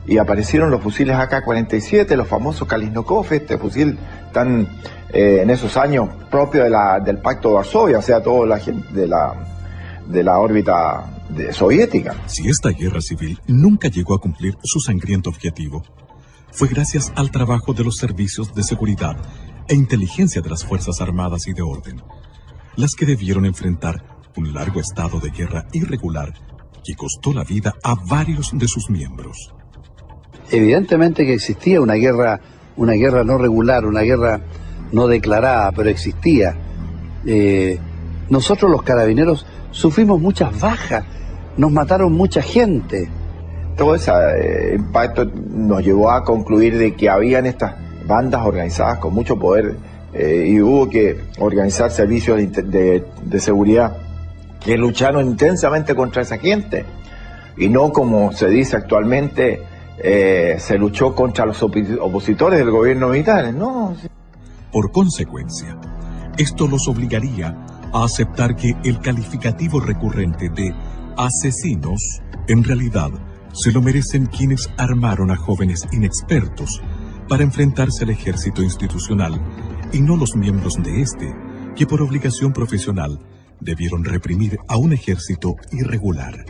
y aparecieron los fusiles AK-47, los famosos Kalashnikov, este fusil tan en esos años propio del Pacto de Varsovia, o sea, toda la gente de la órbita soviética. Si esta guerra civil nunca llegó a cumplir su sangriento objetivo, fue gracias al trabajo de los servicios de seguridad e inteligencia de las Fuerzas Armadas y de Orden, las que debieron enfrentar un largo estado de guerra irregular que costó la vida a varios de sus miembros. Evidentemente que existía una guerra no regular, una guerra no declarada, pero existía. Nosotros los carabineros sufrimos muchas bajas, nos mataron mucha gente. Todo ese impacto nos llevó a concluir de que habían estas bandas organizadas con mucho poder y hubo que organizar servicios de seguridad que lucharon intensamente contra esa gente y no como se dice actualmente se luchó contra los opositores del gobierno militar, ¿no? Por consecuencia, esto los obligaría a aceptar que el calificativo recurrente de asesinos en realidad se lo merecen quienes armaron a jóvenes inexpertos para enfrentarse al ejército institucional y no los miembros de este, que por obligación profesional debieron reprimir a un ejército irregular.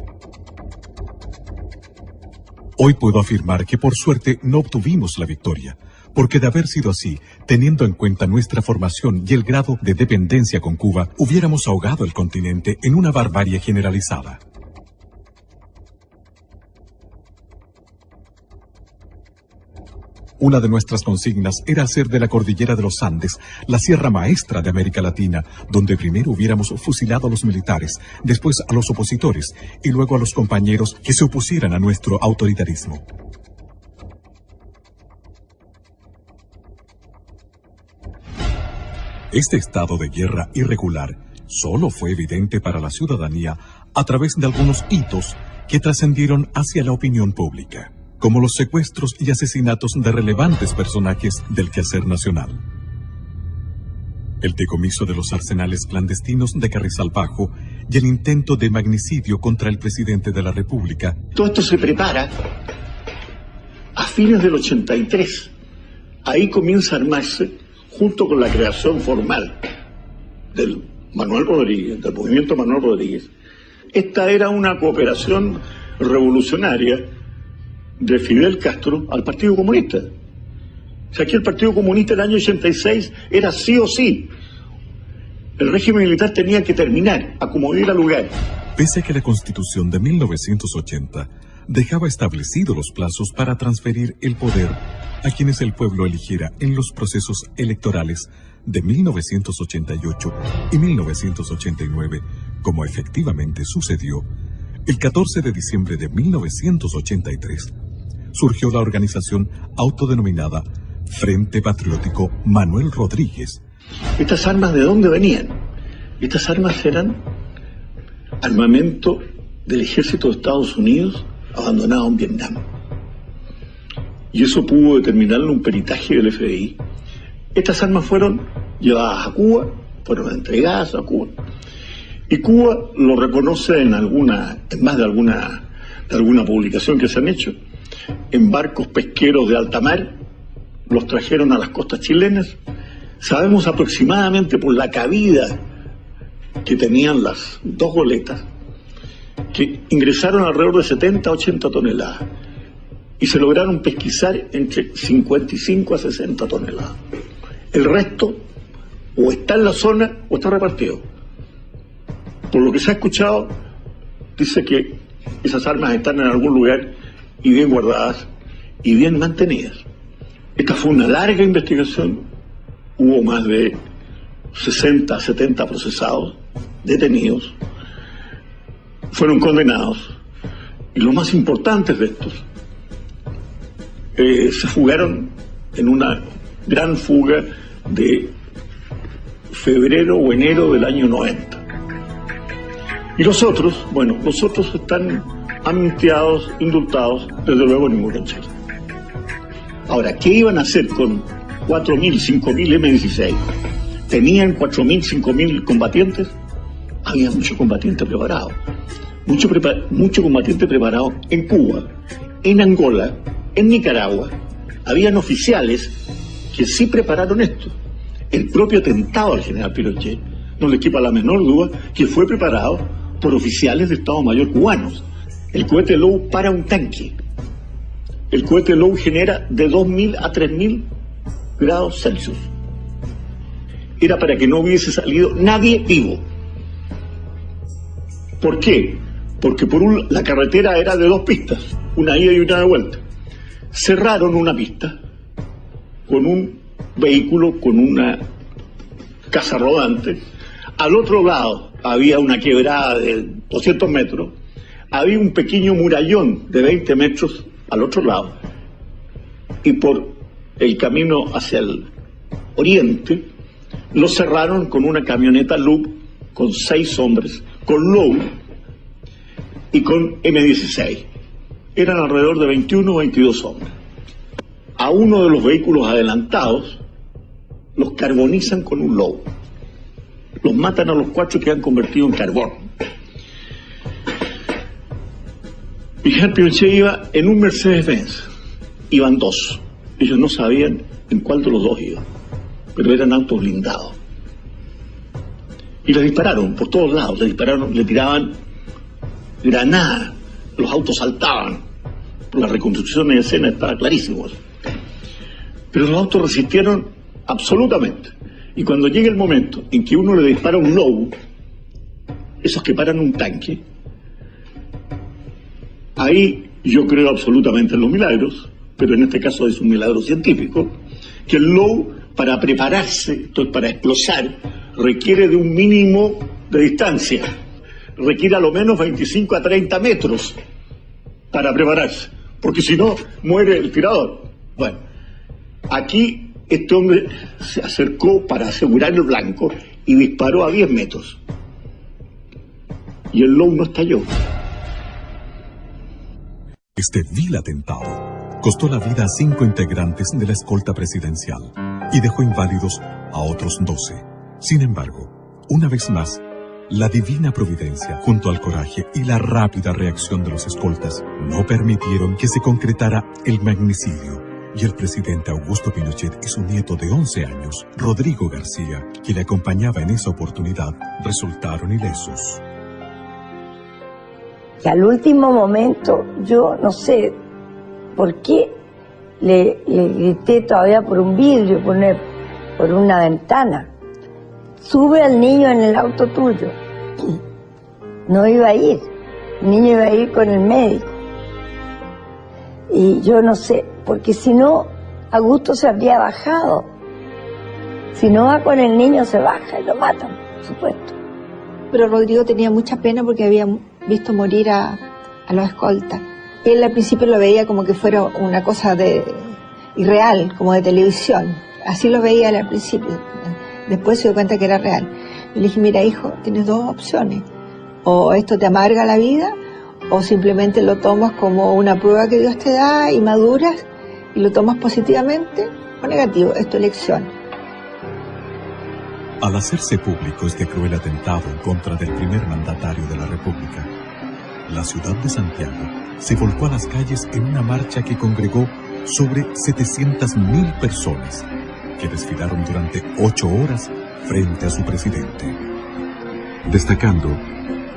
Hoy puedo afirmar que por suerte no obtuvimos la victoria, porque de haber sido así, teniendo en cuenta nuestra formación y el grado de dependencia con Cuba, hubiéramos ahogado el continente en una barbarie generalizada. Una de nuestras consignas era hacer de la cordillera de los Andes la sierra maestra de América Latina, donde primero hubiéramos fusilado a los militares, después a los opositores y luego a los compañeros que se opusieran a nuestro autoritarismo. Este estado de guerra irregular solo fue evidente para la ciudadanía a través de algunos hitos que trascendieron hacia la opinión pública, como los secuestros y asesinatos de relevantes personajes del quehacer nacional. El decomiso de los arsenales clandestinos de Carrizal Bajo y el intento de magnicidio contra el presidente de la República. Todo esto se prepara a fines del 83. Ahí comienza a armarse, junto con la creación formal del Manuel Rodríguez, del movimiento Manuel Rodríguez. Esta era una cooperación revolucionaria de Fidel Castro al Partido Comunista. O sea, aquí el Partido Comunista en el año 86 era sí o sí. El régimen militar tenía que terminar, a como diera lugar. Pese a que la Constitución de 1980 dejaba establecidos los plazos para transferir el poder a quienes el pueblo eligiera en los procesos electorales de 1988 y 1989, como efectivamente sucedió, el 14 de diciembre de 1983, surgió la organización autodenominada Frente Patriótico Manuel Rodríguez. ¿Estas armas de dónde venían? Estas armas eran armamento del ejército de Estados Unidos abandonado en Vietnam. Y eso pudo determinarlo un peritaje del FBI. Estas armas fueron llevadas a Cuba, fueron entregadas a Cuba. Y Cuba lo reconoce en más de alguna publicación que se han hecho, en barcos pesqueros de alta mar, los trajeron a las costas chilenas. Sabemos aproximadamente por la cabida que tenían las dos goletas, que ingresaron alrededor de 70 a 80 toneladas y se lograron pesquisar entre 55 a 60 toneladas. El resto o está en la zona o está repartido. Por lo que se ha escuchado, dice que esas armas están en algún lugar y bien guardadas y bien mantenidas. Esta fue una larga investigación, hubo más de 60, 70 procesados, detenidos, fueron condenados, y los más importantes de estos se fugaron en una gran fuga de febrero o enero del año 90. Y los otros, bueno, los otros están amnistiados, indultados, desde luego ninguno en Chile. Ahora, ¿qué iban a hacer con 4.000, 5.000 M-16? ¿Tenían 4.000, 5.000 combatientes? Había mucho combatiente preparado. Mucho combatiente preparado en Cuba, en Angola, en Nicaragua. Habían oficiales que sí prepararon esto. El propio atentado al general Pinochet, no le quepa la menor duda, que fue preparado por oficiales de Estado Mayor cubanos. El cohete Low para un tanque. El cohete Low genera de 2.000 a 3.000 grados Celsius. Era para que no hubiese salido nadie vivo. ¿Por qué? Porque la carretera era de 2 pistas, una ida y una de vuelta. Cerraron una pista con un vehículo, con una casa rodante. Al otro lado había una quebrada de 200 metros. Había un pequeño murallón de 20 metros al otro lado. Y por el camino hacia el oriente lo cerraron con una camioneta Loop con 6 hombres, con Low y con M-16. Eran alrededor de 21 o 22 hombres. A uno de los vehículos adelantados los carbonizan con un Low. Los matan a los 4 que han convertido en carbón. Miguel Pinochet iba en un Mercedes-Benz. Iban 2. Ellos no sabían en cuál de los 2 iba, pero eran autos blindados. Y les dispararon por todos lados, le tiraban granadas, los autos saltaban. La reconstrucción de escena estaba clarísimo. Pero los autos resistieron absolutamente. Y cuando llega el momento en que uno le dispara un Low, esos que paran un tanque, ahí yo creo absolutamente en los milagros, pero en este caso es un milagro científico, que el Low, para prepararse, entonces para explosar, requiere de un mínimo de distancia, requiere a lo menos 25 a 30 metros para prepararse, porque si no, muere el tirador. Bueno, aquí este hombre se acercó para asegurar el blanco y disparó a 10 metros. Y el Low no estalló. Este vil atentado costó la vida a 5 integrantes de la escolta presidencial y dejó inválidos a otros 12. Sin embargo, una vez más, la divina providencia, junto al coraje y la rápida reacción de los escoltas, no permitieron que se concretara el magnicidio, y el presidente Augusto Pinochet y su nieto de 11 años, Rodrigo García, que le acompañaba en esa oportunidad, resultaron ilesos. Y al último momento, yo no sé por qué le grité todavía por un vidrio, por una ventana: sube al niño en el auto tuyo. No iba a ir, el niño iba a ir con el médico. Y yo no sé, porque si no, Augusto se habría bajado. Si no va con el niño, se baja y lo matan, por supuesto. Pero Rodrigo tenía mucha pena porque había visto morir a los escoltas. Él al principio lo veía como que fuera una cosa irreal, como de televisión. Así lo veía él al principio. Después se dio cuenta que era real. Y le dije: mira, hijo, tienes 2 opciones. O esto te amarga la vida, o simplemente lo tomas como una prueba que Dios te da y maduras y lo tomas positivamente o negativo. Es tu elección. Al hacerse público este cruel atentado en contra del primer mandatario de la República, la ciudad de Santiago se volcó a las calles en una marcha que congregó sobre 700.000 personas que desfilaron durante 8 horas frente a su presidente. Destacando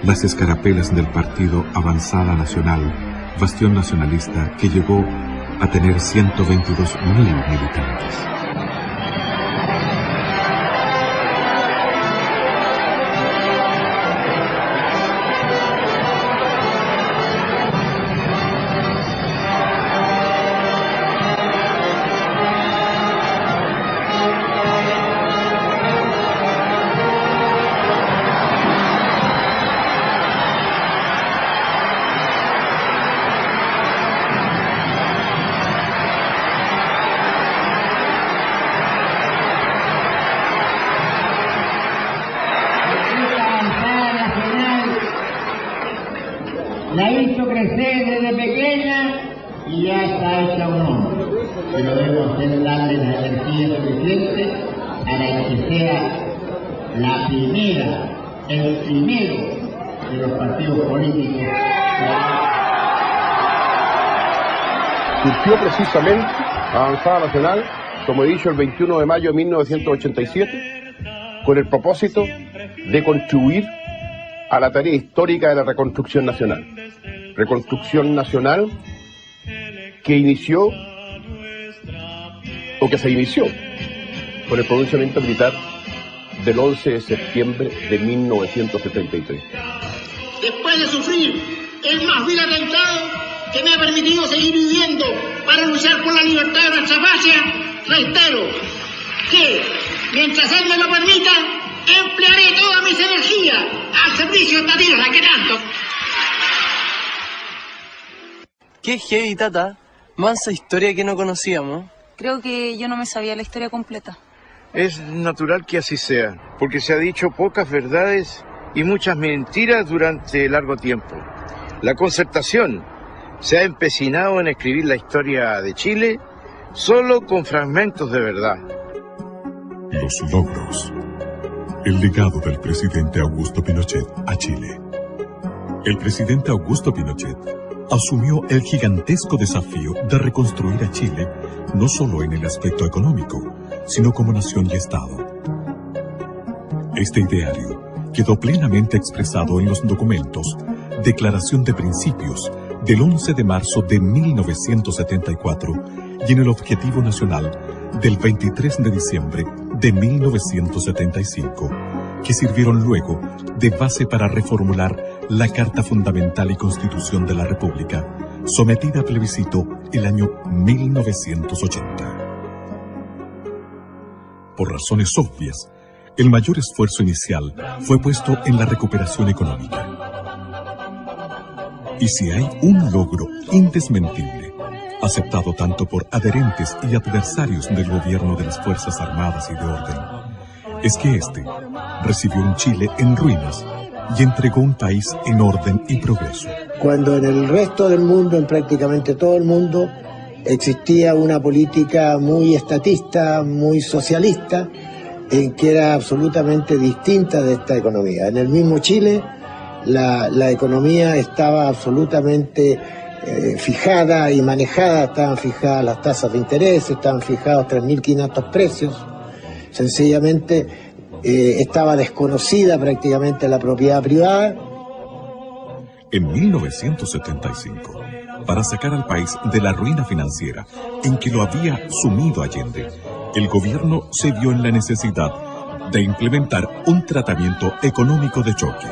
las escarapelas del partido Avanzada Nacional, bastión nacionalista que llegó a tener 122.000 militantes. La hizo crecer desde pequeña y ya está hecha un hombre. Pero debo hacer darle la energía suficiente para que sea la primera, el primero de los partidos políticos. Surgió precisamente Avanzada Nacional, como he dicho, el 21 de mayo de 1987, con el propósito de contribuir a la tarea histórica de la reconstrucción nacional. Reconstrucción nacional que inició, o que se inició, con el pronunciamiento militar del 11 de septiembre de 1973. Después de sufrir el más vil atentado que me ha permitido seguir viviendo para luchar por la libertad de nuestra patria, reitero que, mientras él me lo permita, emplearé todas mis energías al servicio de esta tierra que tanto. Qué heavy, tata. Mansa historia que no conocíamos. Creo que yo no me sabía la historia completa. Es natural que así sea, porque se ha dicho pocas verdades y muchas mentiras durante largo tiempo. La Concertación se ha empecinado en escribir la historia de Chile solo con fragmentos de verdad. Los logros. El legado del presidente Augusto Pinochet a Chile. El presidente Augusto Pinochet asumió el gigantesco desafío de reconstruir a Chile no solo en el aspecto económico, sino como nación y Estado. Este ideario quedó plenamente expresado en los documentos Declaración de Principios del 11 de marzo de 1974 y en el Objetivo Nacional del 23 de diciembre de 1975, que sirvieron luego de base para reformular la Carta Fundamental y Constitución de la República, sometida a plebiscito el año 1980. Por razones obvias, el mayor esfuerzo inicial fue puesto en la recuperación económica. Y si hay un logro indesmentible, aceptado tanto por adherentes y adversarios del gobierno de las Fuerzas Armadas y de Orden, es que éste recibió un Chile en ruinas y entregó un país en orden y progreso. Cuando en el resto del mundo, en prácticamente todo el mundo, existía una política muy estatista, muy socialista, en que era absolutamente distinta de esta economía. En el mismo Chile, la economía estaba absolutamente fijada y manejada, estaban fijadas las tasas de interés, estaban fijados 3.500 precios, sencillamente estaba desconocida prácticamente la propiedad privada. En 1975, para sacar al país de la ruina financiera en que lo había sumido Allende, el gobierno se vio en la necesidad de implementar un tratamiento económico de choque.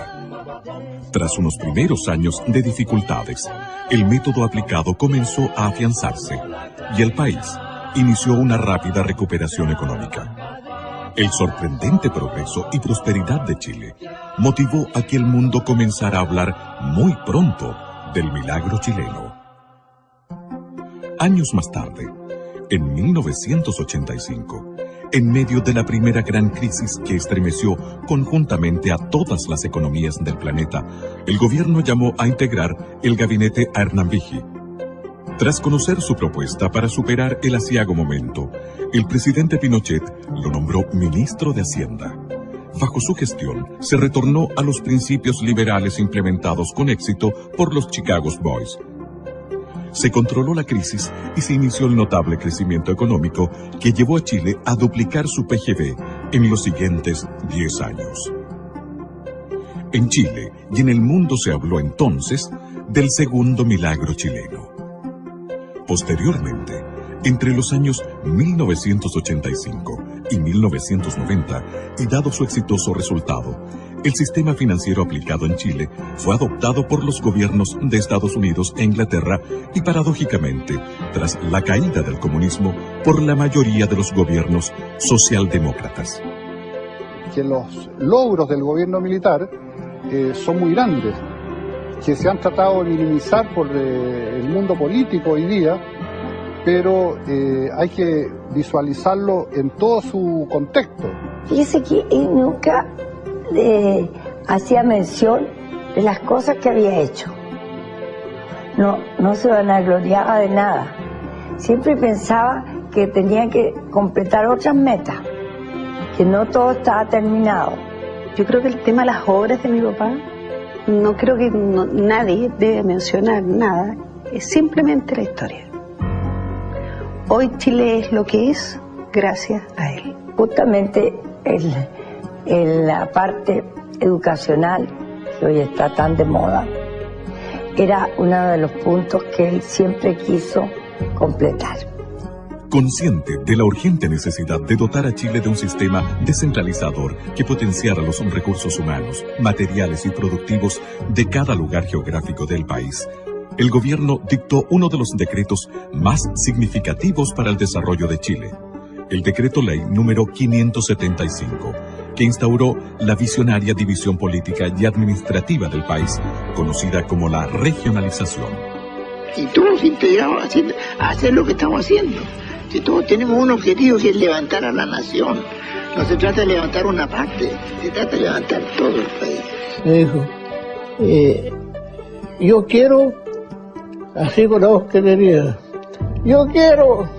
Tras unos primeros años de dificultades, el método aplicado comenzó a afianzarse y el país inició una rápida recuperación económica. El sorprendente progreso y prosperidad de Chile motivó a que el mundo comenzara a hablar muy pronto del milagro chileno. Años más tarde, en 1985, en medio de la primera gran crisis que estremeció conjuntamente a todas las economías del planeta, el gobierno llamó a integrar el gabinete a Hernán Vigi. Tras conocer su propuesta para superar el aciago momento, el presidente Pinochet lo nombró ministro de Hacienda. bajo su gestión, se retornó a los principios liberales implementados con éxito por los Chicago Boys. Se controló la crisis y se inició el notable crecimiento económico que llevó a Chile a duplicar su PGB en los siguientes 10 años. En Chile y en el mundo se habló entonces del segundo milagro chileno. Posteriormente, entre los años 1985 y 1990, y dado su exitoso resultado, el sistema financiero aplicado en Chile fue adoptado por los gobiernos de Estados Unidos e Inglaterra y, paradójicamente, tras la caída del comunismo, por la mayoría de los gobiernos socialdemócratas. Que los logros del gobierno militar son muy grandes, que se han tratado de minimizar por el mundo político hoy día, pero hay que visualizarlo en todo su contexto. Fíjese que él nunca hacía mención de las cosas que había hecho. No se vanagloriaba de nada. Siempre pensaba que tenía que completar otras metas, que no todo estaba terminado. Yo creo que el tema de las obras de mi papá, no creo que nadie debe mencionar nada, es simplemente la historia. Hoy Chile es lo que es gracias a él. Justamente en la parte educacional, que hoy está tan de moda, era uno de los puntos que él siempre quiso completar. Consciente de la urgente necesidad de dotar a Chile de un sistema descentralizador que potenciara los recursos humanos, materiales y productivos de cada lugar geográfico del país, el gobierno dictó uno de los decretos más significativos para el desarrollo de Chile, el Decreto Ley número 575, que instauró la visionaria división política y administrativa del país, conocida como la regionalización. Y todos integrados a hacer lo que estamos haciendo. Si todos tenemos un objetivo, que es levantar a la nación. No se trata de levantar una parte, se trata de levantar todo el país. Me dijo, yo quiero, así con la voz que tenía, yo quiero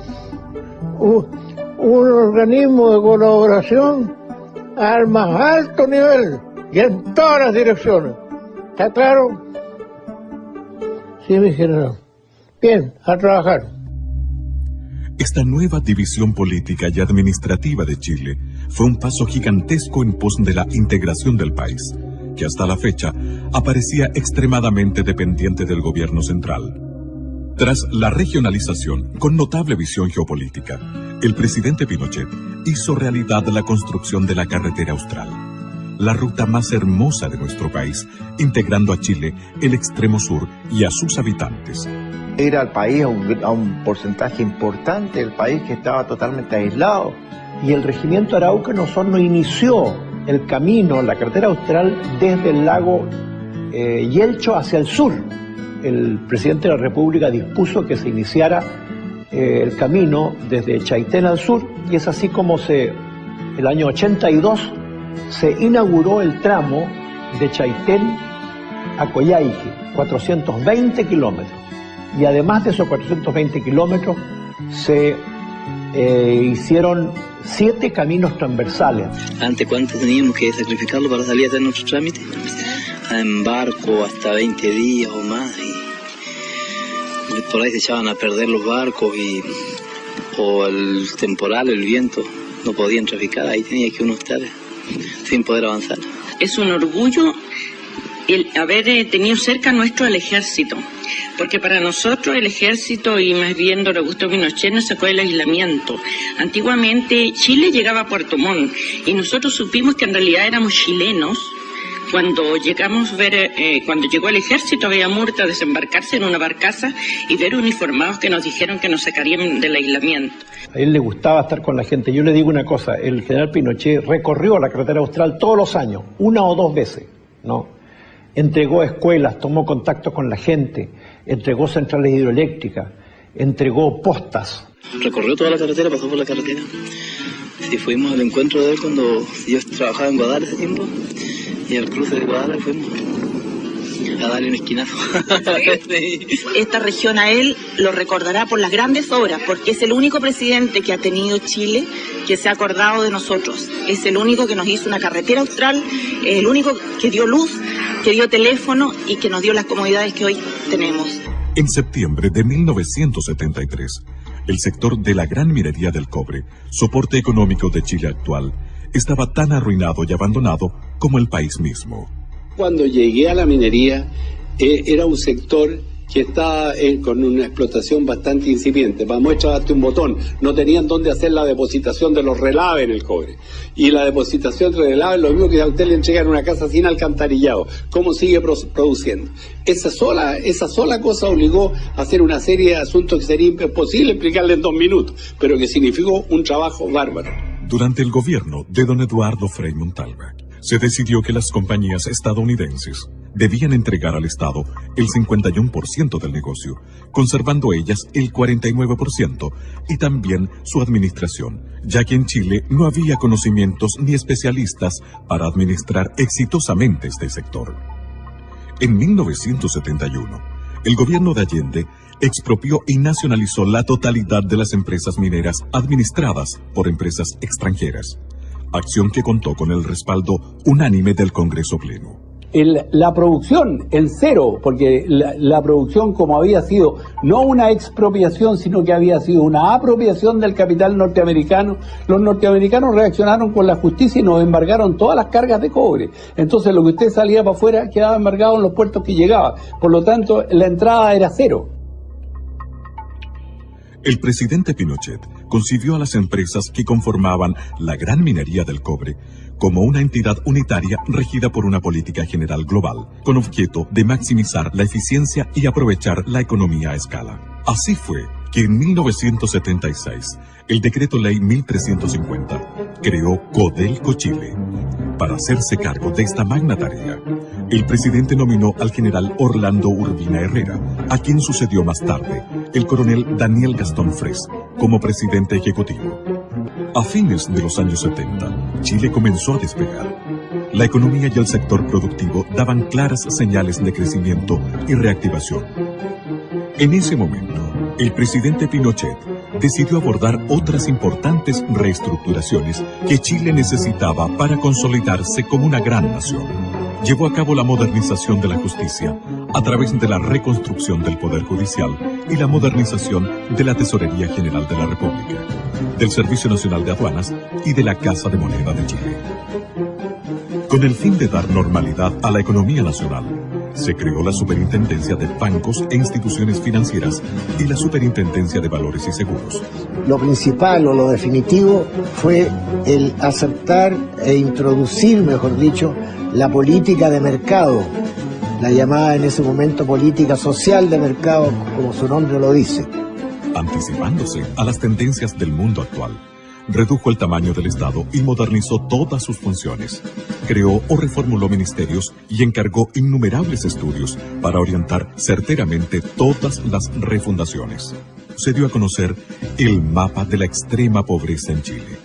un organismo de colaboración al más alto nivel y en todas las direcciones. ¿Está claro? Sí, mi general. Bien, a trabajar. Esta nueva división política y administrativa de Chile fue un paso gigantesco en pos de la integración del país, que hasta la fecha aparecía extremadamente dependiente del gobierno central. Tras la regionalización, con notable visión geopolítica, el presidente Pinochet hizo realidad la construcción de la Carretera Austral, la ruta más hermosa de nuestro país, integrando a Chile, el extremo sur y a sus habitantes. Era el país a un porcentaje importante, el país que estaba totalmente aislado. Y el regimiento Araucano Osorno inició el camino, la carretera austral, desde el lago Yelcho hacia el sur. El presidente de la República dispuso que se iniciara el camino desde Chaitén al sur, y es así como el año 82 se inauguró el tramo de Chaitén a Coyhaique, 420 kilómetros. Y además de esos 420 kilómetros se hicieron 7 caminos transversales. ¿Ante cuánto teníamos que sacrificarlo para salir a hacer nuestro trámite? En barco hasta 20 días o más. Y por ahí se echaban a perder los barcos o el temporal, el viento, no podían traficar. Ahí tenía que uno estar sin poder avanzar. Es un orgullo el haber tenido cerca nuestro el ejército, porque para nosotros el ejército, y más bien don Augusto Pinochet, nos sacó del aislamiento. Antiguamente Chile llegaba a Puerto Montt y nosotros supimos que en realidad éramos chilenos cuando llegamos a ver, cuando llegó el ejército había Murta desembarcarse en una barcaza y ver uniformados que nos dijeron que nos sacarían del aislamiento. A él le gustaba estar con la gente. Yo le digo una cosa, el general Pinochet recorrió la carretera austral todos los años, 1 o 2 veces, ¿no? Entregó escuelas, tomó contacto con la gente, entregó centrales hidroeléctricas, entregó postas. Recorrió toda la carretera, pasó por la carretera. Sí, fuimos al encuentro de él cuando yo trabajaba en Guadalajara ese tiempo, y al cruce de Guadalajara fuimos a darle un esquinazo. Esta región a él lo recordará por las grandes obras, porque es el único presidente que ha tenido Chile que se ha acordado de nosotros. Es el único que nos hizo una carretera austral, es el único que dio luz, que dio teléfono y que nos dio las comodidades que hoy tenemos. En septiembre de 1973, el sector de la gran minería del cobre, soporte económico de Chile actual, estaba tan arruinado y abandonado como el país mismo. Cuando llegué a la minería, era un sector que estaba con una explotación bastante incipiente. Para muestra, darte un botón. No tenían dónde hacer la depositación de los relaves en el cobre. Y la depositación de relaves, lo mismo que a usted le entregan una casa sin alcantarillado. ¿Cómo sigue produciendo? Esa sola cosa obligó a hacer una serie de asuntos que sería imposible explicarle en 2 minutos, pero que significó un trabajo bárbaro. Durante el gobierno de don Eduardo Frei Montalva, se decidió que las compañías estadounidenses debían entregar al Estado el 51% del negocio, conservando ellas el 49% y también su administración, ya que en Chile no había conocimientos ni especialistas para administrar exitosamente este sector. En 1971, el gobierno de Allende expropió y nacionalizó la totalidad de las empresas mineras administradas por empresas extranjeras, acción que contó con el respaldo unánime del Congreso Pleno. La producción en cero, porque la producción, como había sido no una expropiación, sino que había sido una apropiación del capital norteamericano, los norteamericanos reaccionaron con la justicia y nos embargaron todas las cargas de cobre. Entonces lo que usted salía para afuera quedaba embargado en los puertos que llegaba. Por lo tanto, la entrada era cero. El presidente Pinochet concibió a las empresas que conformaban la gran minería del cobre como una entidad unitaria regida por una política general global, con objeto de maximizar la eficiencia y aprovechar la economía a escala. Así fue que en 1976, el Decreto Ley 1350 creó Codelco Chile. Para hacerse cargo de esta magna tarea, el presidente nominó al general Orlando Urbina Herrera, a quien sucedió más tarde el coronel Daniel Gastón Fres, como presidente ejecutivo. A fines de los años 70, Chile comenzó a despegar. La economía y el sector productivo daban claras señales de crecimiento y reactivación. En ese momento, el presidente Pinochet decidió abordar otras importantes reestructuraciones que Chile necesitaba para consolidarse como una gran nación. Llevó a cabo la modernización de la justicia a través de la reconstrucción del Poder Judicial y la modernización de la Tesorería General de la República, del Servicio Nacional de Aduanas y de la Casa de Moneda de Chile. Con el fin de dar normalidad a la economía nacional, se creó la Superintendencia de Bancos e Instituciones Financieras y la Superintendencia de Valores y Seguros. Lo principal o lo definitivo fue el aceptar e introducir, mejor dicho, la política de mercado, la llamada en ese momento política social de mercado, como su nombre lo dice. Anticipándose a las tendencias del mundo actual, redujo el tamaño del Estado y modernizó todas sus funciones. Creó o reformuló ministerios y encargó innumerables estudios para orientar certeramente todas las refundaciones. Se dio a conocer el mapa de la extrema pobreza en Chile.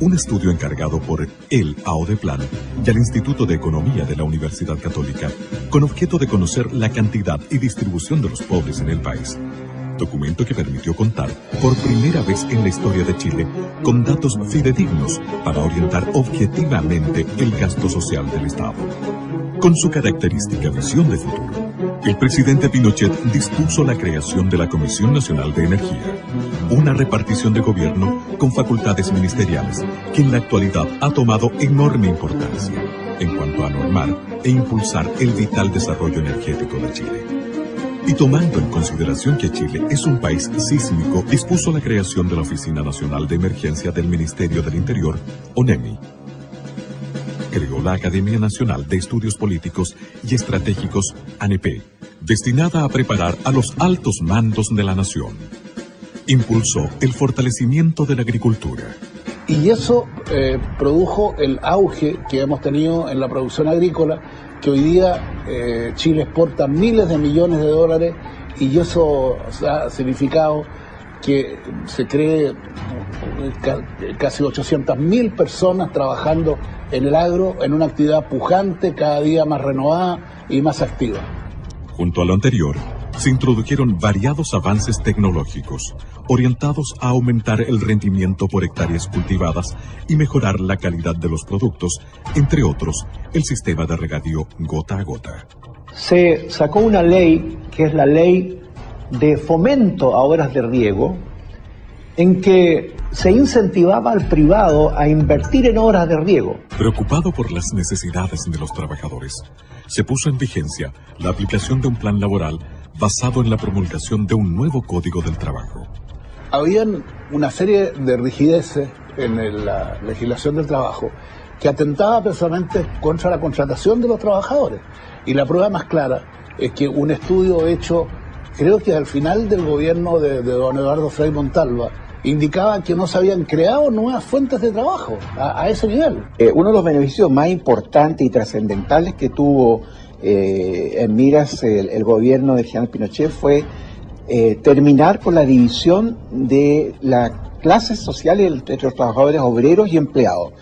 Un estudio encargado por el AODEPLAN y al Instituto de Economía de la Universidad Católica, con objeto de conocer la cantidad y distribución de los pobres en el país. Documento que permitió contar por primera vez en la historia de Chile con datos fidedignos para orientar objetivamente el gasto social del Estado. Con su característica visión de futuro, el presidente Pinochet dispuso la creación de la Comisión Nacional de Energía, una repartición de gobierno con facultades ministeriales que en la actualidad ha tomado enorme importancia en cuanto a normar e impulsar el vital desarrollo energético de Chile. Y tomando en consideración que Chile es un país sísmico, dispuso la creación de la Oficina Nacional de Emergencia del Ministerio del Interior, ONEMI. Creó la Academia Nacional de Estudios Políticos y Estratégicos, ANEP, destinada a preparar a los altos mandos de la nación. Impulsó el fortalecimiento de la agricultura. Y eso produjo el auge que hemos tenido en la producción agrícola, que hoy día Chile exporta miles de millones de dólares, y eso ha significado que se cree casi 800.000 personas trabajando en el agro, en una actividad pujante, cada día más renovada, y más activa. Junto a lo anterior, se introdujeron variados avances tecnológicos orientados a aumentar el rendimiento por hectáreas cultivadas y mejorar la calidad de los productos, entre otros, el sistema de regadío gota a gota. Se sacó una ley, que es la ley de fomento a obras de riego, en que se incentivaba al privado a invertir en obras de riego. Preocupado por las necesidades de los trabajadores, se puso en vigencia la aplicación de un plan laboral basado en la promulgación de un nuevo Código del Trabajo. Habían una serie de rigideces en la legislación del trabajo que atentaba precisamente contra la contratación de los trabajadores. Y la prueba más clara es que un estudio hecho, creo que al final del gobierno de don Eduardo Frei Montalva, indicaba que no se habían creado nuevas fuentes de trabajo a ese nivel. Uno de los beneficios más importantes y trascendentales que tuvo en miras el gobierno del general Pinochet fue terminar con la división de las clases sociales entre los trabajadores obreros y empleados.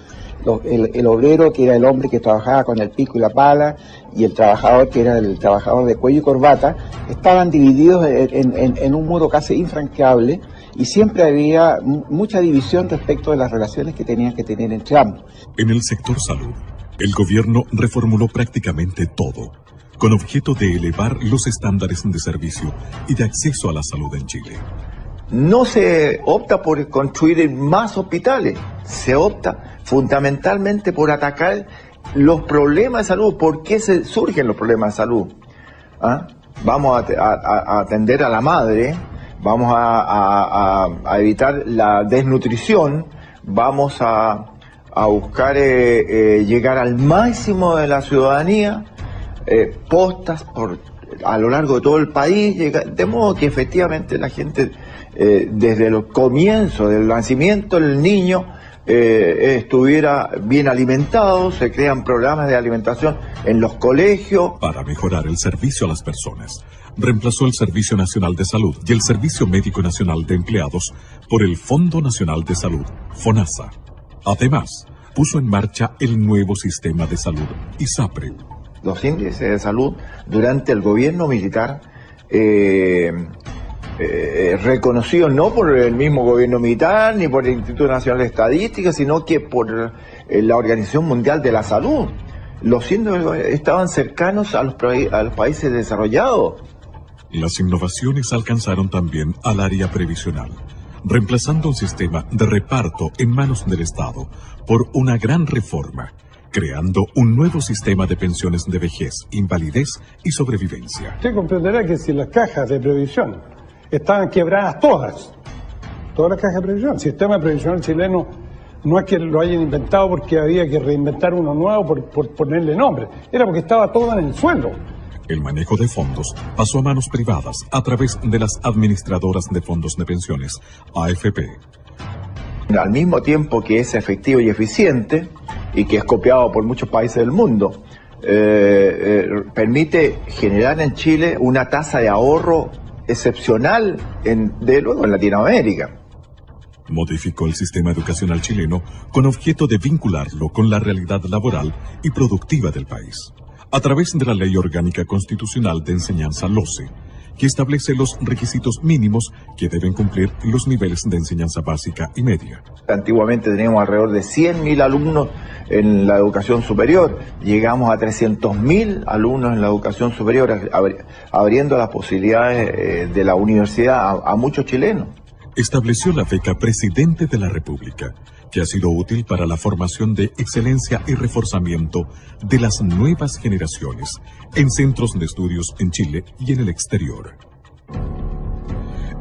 El obrero, que era el hombre que trabajaba con el pico y la pala, y el trabajador, que era el trabajador de cuello y corbata, estaban divididos en un muro casi infranqueable, y siempre había mucha división respecto de las relaciones que tenían que tener entre ambos. En el sector salud, el gobierno reformuló prácticamente todo, con objeto de elevar los estándares de servicio y de acceso a la salud en Chile. No se opta por construir más hospitales, se opta fundamentalmente por atacar los problemas de salud. ¿Por qué surgen los problemas de salud? Vamos a atender a la madre, vamos a evitar la desnutrición, vamos a buscar llegar al máximo de la ciudadanía, postas a lo largo de todo el país, de modo que efectivamente la gente, desde los comienzos del nacimiento del niño, estuviera bien alimentado. Se crean programas de alimentación en los colegios. Para mejorar el servicio a las personas, reemplazó el Servicio Nacional de Salud y el Servicio Médico Nacional de Empleados por el Fondo Nacional de Salud, FONASA. Además, puso en marcha el nuevo sistema de salud, ISAPRE. Los índices de salud durante el gobierno militar, reconocidos no por el mismo gobierno militar ni por el Instituto Nacional de Estadística, sino que por la Organización Mundial de la Salud. Los índices estaban cercanos a los países desarrollados. Las innovaciones alcanzaron también al área previsional, reemplazando un sistema de reparto en manos del Estado por una gran reforma, creando un nuevo sistema de pensiones de vejez, invalidez y sobrevivencia. Usted comprenderá que si las cajas de previsión estaban quebradas todas las cajas de previsión, el sistema previsional chileno no es que lo hayan inventado porque había que reinventar uno nuevo por ponerle nombre, era porque estaba todo en el suelo. El manejo de fondos pasó a manos privadas a través de las administradoras de fondos de pensiones, AFP. Al mismo tiempo que es efectivo y eficiente, y que es copiado por muchos países del mundo, permite generar en Chile una tasa de ahorro excepcional de luego en Latinoamérica. Modificó el sistema educacional chileno con objeto de vincularlo con la realidad laboral y productiva del país, a través de la Ley Orgánica Constitucional de Enseñanza LOCE, que establece los requisitos mínimos que deben cumplir los niveles de enseñanza básica y media. Antiguamente teníamos alrededor de 100.000 alumnos en la educación superior, llegamos a 300.000 alumnos en la educación superior, abriendo las posibilidades de la universidad a muchos chilenos. Estableció la beca Presidente de la República, que ha sido útil para la formación de excelencia y reforzamiento de las nuevas generaciones en centros de estudios en Chile y en el exterior.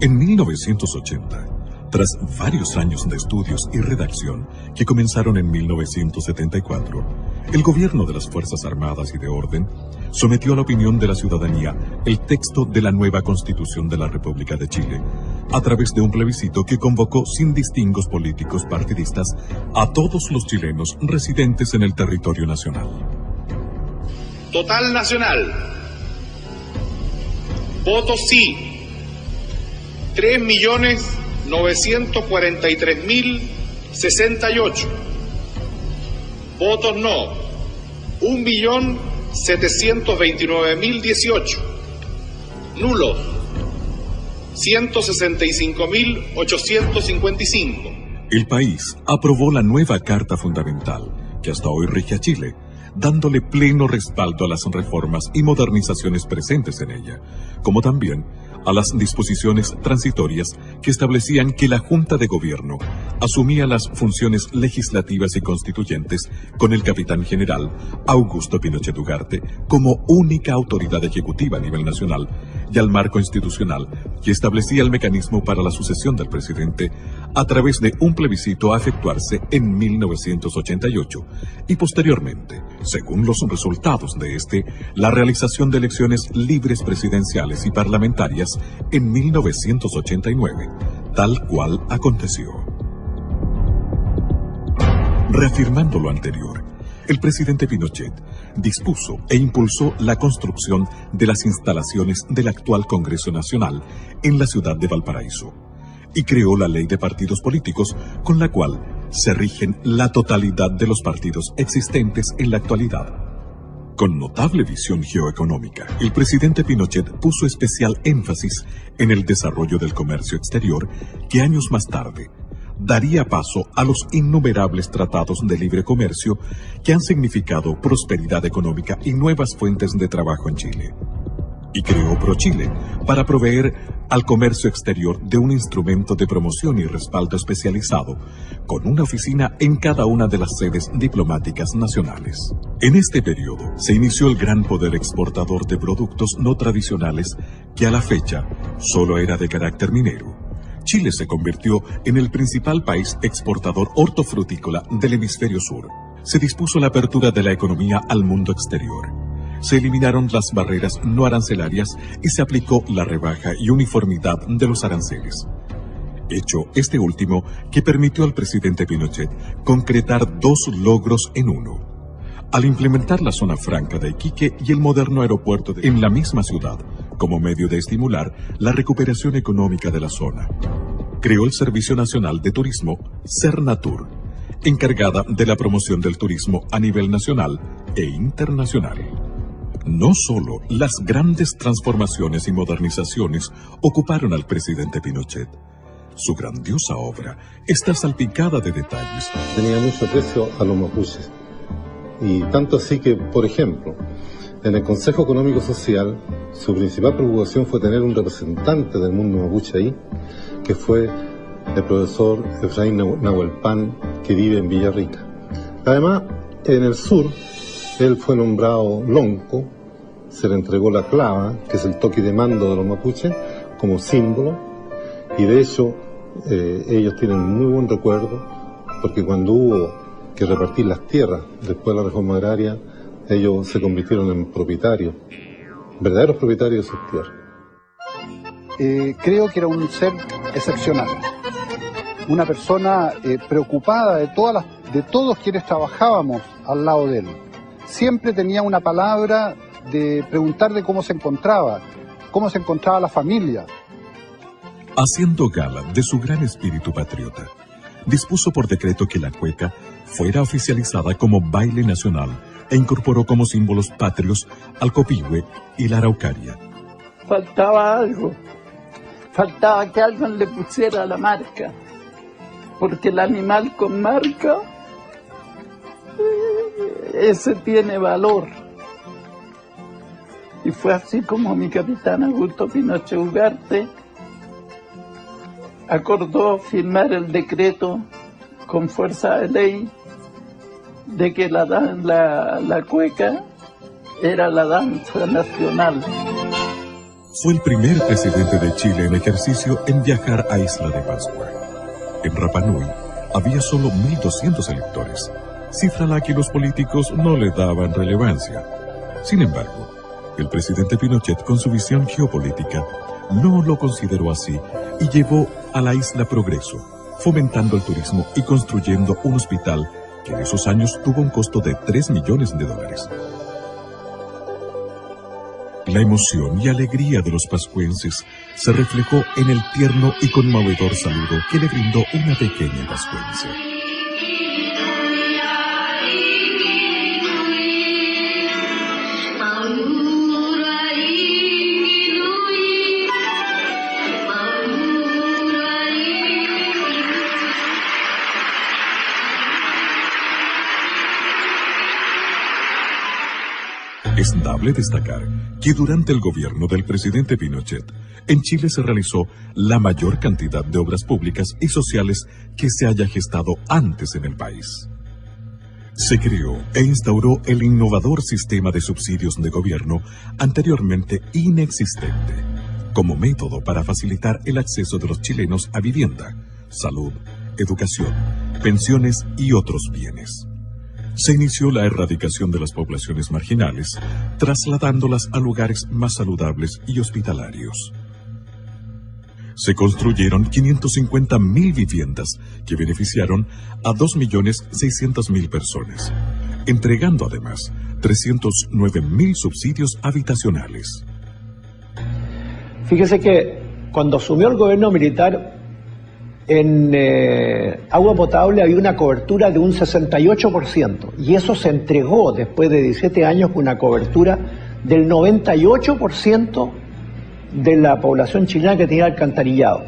En 1980, tras varios años de estudios y redacción que comenzaron en 1974, el gobierno de las Fuerzas Armadas y de Orden sometió a la opinión de la ciudadanía el texto de la nueva Constitución de la República de Chile, a través de un plebiscito que convocó sin distingos políticos partidistas a todos los chilenos residentes en el territorio nacional. Total nacional. Votos sí. 3.943.068. Votos no. 1.100.000 729.018. Nulos, 165.855. El país aprobó la nueva Carta Fundamental, que hasta hoy rige a Chile, dándole pleno respaldo a las reformas y modernizaciones presentes en ella, como también a las disposiciones transitorias que establecían que la Junta de Gobierno asumía las funciones legislativas y constituyentes con el capitán general Augusto Pinochet Ugarte como única autoridad ejecutiva a nivel nacional, y al marco institucional que establecía el mecanismo para la sucesión del presidente a través de un plebiscito a efectuarse en 1988 y posteriormente, según los resultados de este, la realización de elecciones libres presidenciales y parlamentarias en 1989, tal cual aconteció. Reafirmando lo anterior, el presidente Pinochet dispuso e impulsó la construcción de las instalaciones del actual Congreso Nacional en la ciudad de Valparaíso y creó la ley de partidos políticos con la cual se rigen la totalidad de los partidos existentes en la actualidad. Con notable visión geoeconómica, el presidente Pinochet puso especial énfasis en el desarrollo del comercio exterior que años más tarde daría paso a los innumerables tratados de libre comercio que han significado prosperidad económica y nuevas fuentes de trabajo en Chile. Y creó ProChile para proveer al comercio exterior de un instrumento de promoción y respaldo especializado, con una oficina en cada una de las sedes diplomáticas nacionales. En este periodo se inició el gran poder exportador de productos no tradicionales que a la fecha solo era de carácter minero. Chile se convirtió en el principal país exportador hortofrutícola del hemisferio sur. Se dispuso la apertura de la economía al mundo exterior. Se eliminaron las barreras no arancelarias y se aplicó la rebaja y uniformidad de los aranceles. Hecho este último que permitió al presidente Pinochet concretar dos logros en uno. Al implementar la zona franca de Iquique y el moderno aeropuerto en la misma ciudad, como medio de estimular la recuperación económica de la zona. Creó el Servicio Nacional de Turismo, Sernatur, encargada de la promoción del turismo a nivel nacional e internacional. No solo las grandes transformaciones y modernizaciones ocuparon al presidente Pinochet. Su grandiosa obra está salpicada de detalles. Tenía mucho aprecio a los mapuches. Y tanto así que, por ejemplo, en el Consejo Económico Social, su principal preocupación fue tener un representante del mundo mapuche ahí, que fue el profesor Efraín Nahuelpan, que vive en Villarrica. Además, en el sur, él fue nombrado lonco, se le entregó la clava, que es el toque de mando de los mapuches, como símbolo, y de hecho ellos tienen muy buen recuerdo, porque cuando hubo que repartir las tierras después de la reforma agraria, ellos se convirtieron en propietarios, verdaderos propietarios de sus tierras. Creo que era un ser excepcional, una persona preocupada de todos quienes trabajábamos al lado de él. Siempre tenía una palabra de preguntar de cómo se encontraba la familia. Haciendo gala de su gran espíritu patriota, dispuso por decreto que la cueca fuera oficializada como baile nacional e incorporó como símbolos patrios al copihue y la araucaria. Faltaba algo, faltaba que alguien le pusiera la marca, porque el animal con marca, ese tiene valor. Y fue así como mi capitán Augusto Pinochet Ugarte acordó firmar el decreto con fuerza de ley de que la cueca era la danza nacional. Fue el primer presidente de Chile en ejercicio en viajar a Isla de Pascua. En Rapa Nui había solo 1.200 electores, cifra a la que los políticos no le daban relevancia. Sin embargo, el presidente Pinochet, con su visión geopolítica, no lo consideró así y llevó a la isla progreso, fomentando el turismo y construyendo un hospital que en esos años tuvo un costo de $3 millones. La emoción y alegría de los pascuenses se reflejó en el tierno y conmovedor saludo que le brindó una pequeña pascuense. Es dable destacar que durante el gobierno del presidente Pinochet, en Chile se realizó la mayor cantidad de obras públicas y sociales que se haya gestado antes en el país. Se creó e instauró el innovador sistema de subsidios de gobierno anteriormente inexistente, como método para facilitar el acceso de los chilenos a vivienda, salud, educación, pensiones y otros bienes. Se inició la erradicación de las poblaciones marginales, trasladándolas a lugares más saludables y hospitalarios. Se construyeron 550.000 viviendas que beneficiaron a 2.600.000 personas, entregando además 309.000 subsidios habitacionales. Fíjese que cuando asumió el gobierno militar, en agua potable había una cobertura de un 68%, y eso se entregó después de 17 años con una cobertura del 98% de la población chilena que tenía alcantarillado.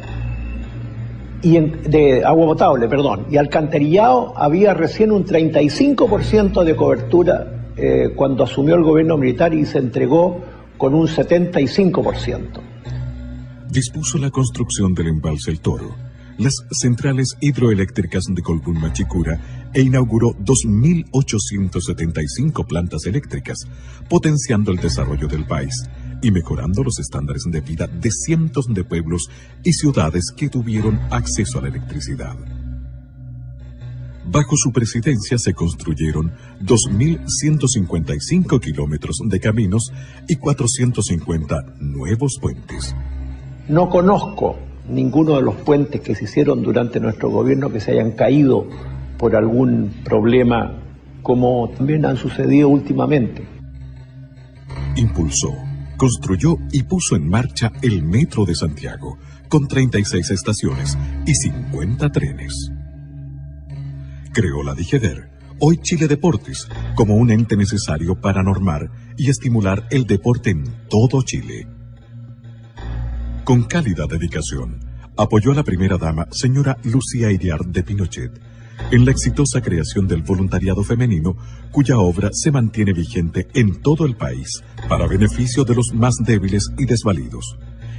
De agua potable, perdón. Y alcantarillado había recién un 35% de cobertura cuando asumió el gobierno militar, y se entregó con un 75%. Dispuso la construcción del embalse El Toro, las centrales hidroeléctricas de Colbún Machicura, e inauguró 2.875 plantas eléctricas, potenciando el desarrollo del país y mejorando los estándares de vida de cientos de pueblos y ciudades que tuvieron acceso a la electricidad. Bajo su presidencia se construyeron 2.155 kilómetros de caminos y 450 nuevos puentes. No conozco ninguno de los puentes que se hicieron durante nuestro gobierno que se hayan caído por algún problema, como también han sucedido últimamente. Impulsó, construyó y puso en marcha el Metro de Santiago, con 36 estaciones y 50 trenes. Creó la DIGEDER, hoy Chile Deportes, como un ente necesario para normar y estimular el deporte en todo Chile. Con cálida dedicación, apoyó a la primera dama, señora Lucía Iriart de Pinochet, en la exitosa creación del voluntariado femenino, cuya obra se mantiene vigente en todo el país para beneficio de los más débiles y desvalidos,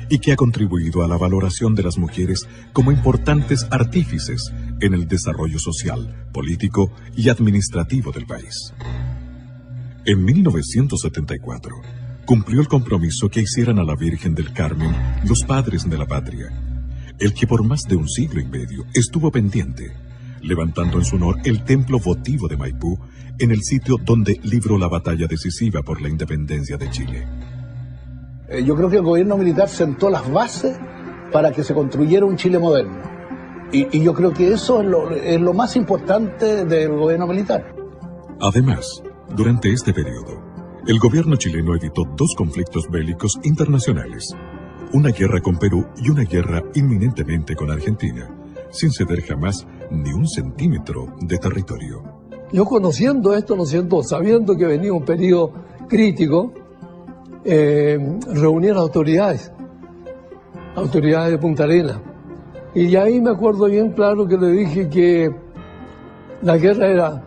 y que ha contribuido a la valoración de las mujeres como importantes artífices en el desarrollo social, político y administrativo del país. En 1974, cumplió el compromiso que hicieran a la Virgen del Carmen los padres de la patria, el que por más de un siglo y medio estuvo pendiente, levantando en su honor el templo votivo de Maipú, en el sitio donde libró la batalla decisiva por la independencia de Chile. Yo creo que el gobierno militar sentó las bases para que se construyera un Chile moderno. Y yo creo que eso es lo más importante del gobierno militar. Además, durante este periodo, el gobierno chileno evitó 2 conflictos bélicos internacionales, una guerra con Perú y una guerra inminentemente con Argentina, sin ceder jamás ni un centímetro de territorio. Yo conociendo esto, ¿no es cierto?, sabiendo que venía un periodo crítico, reuní a las autoridades de Punta Arenas, y ahí me acuerdo bien claro que le dije que la guerra era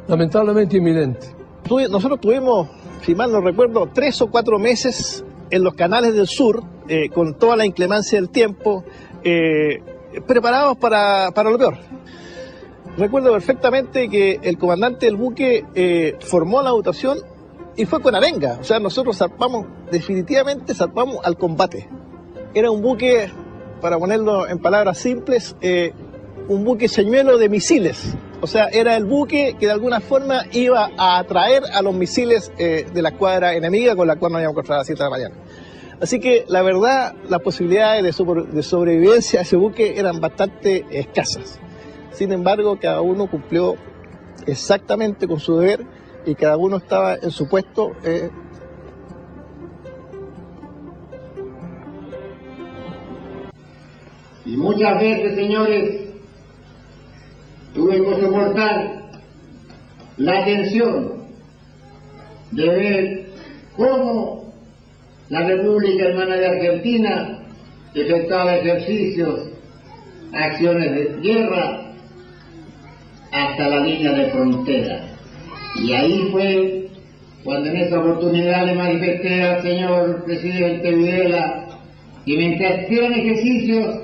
lamentablemente inminente. Nosotros tuvimos, si mal no recuerdo, 3 o 4 meses en los canales del sur, con toda la inclemencia del tiempo, preparados para lo peor. Recuerdo perfectamente que el comandante del buque formó la dotación y fue con arenga. O sea, nosotros definitivamente zarpamos al combate. Era un buque, para ponerlo en palabras simples, un buque señuelo de misiles. O sea, era el buque que de alguna forma iba a atraer a los misiles de la escuadra enemiga, con la cual nos íbamos a encontrar a las 7 de la mañana. Así que la verdad, las posibilidades de sobrevivencia a ese buque eran bastante escasas. Sin embargo, cada uno cumplió exactamente con su deber y cada uno estaba en su puesto. Y muchas veces, señores, tuve que soportar la tensión de ver cómo la República Hermana de Argentina efectuaba ejercicios, acciones de guerra hasta la línea de frontera. Y ahí fue cuando en esa oportunidad le manifesté al señor presidente Videla que mientras hicieran ejercicios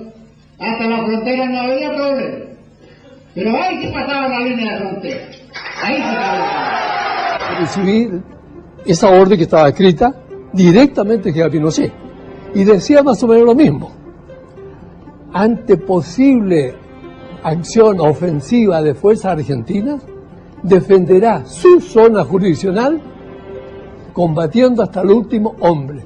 hasta la frontera no había problema. Pero ahí se pasaba la línea de frontera. Ahí se pasaba. Recibí esa orden que estaba escrita directamente de Pinochet y decía más o menos lo mismo. Ante posible acción ofensiva de fuerzas argentinas, defenderá su zona jurisdiccional combatiendo hasta el último hombre.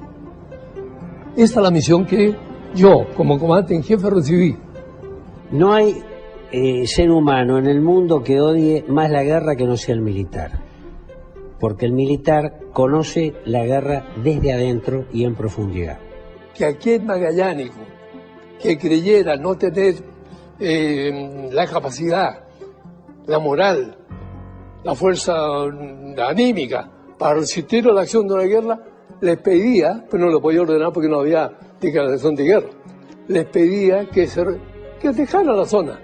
Esta es la misión que yo, como comandante en jefe, recibí. No hay ser humano en el mundo que odie más la guerra que no sea el militar. Porque el militar conoce la guerra desde adentro y en profundidad. Que aquel magallánico que creyera no tener la capacidad, la moral, la fuerza anímica para resistir a la acción de una guerra, les pedía, pero no lo podía ordenar porque no había declaración de guerra, les pedía que dejara la zona.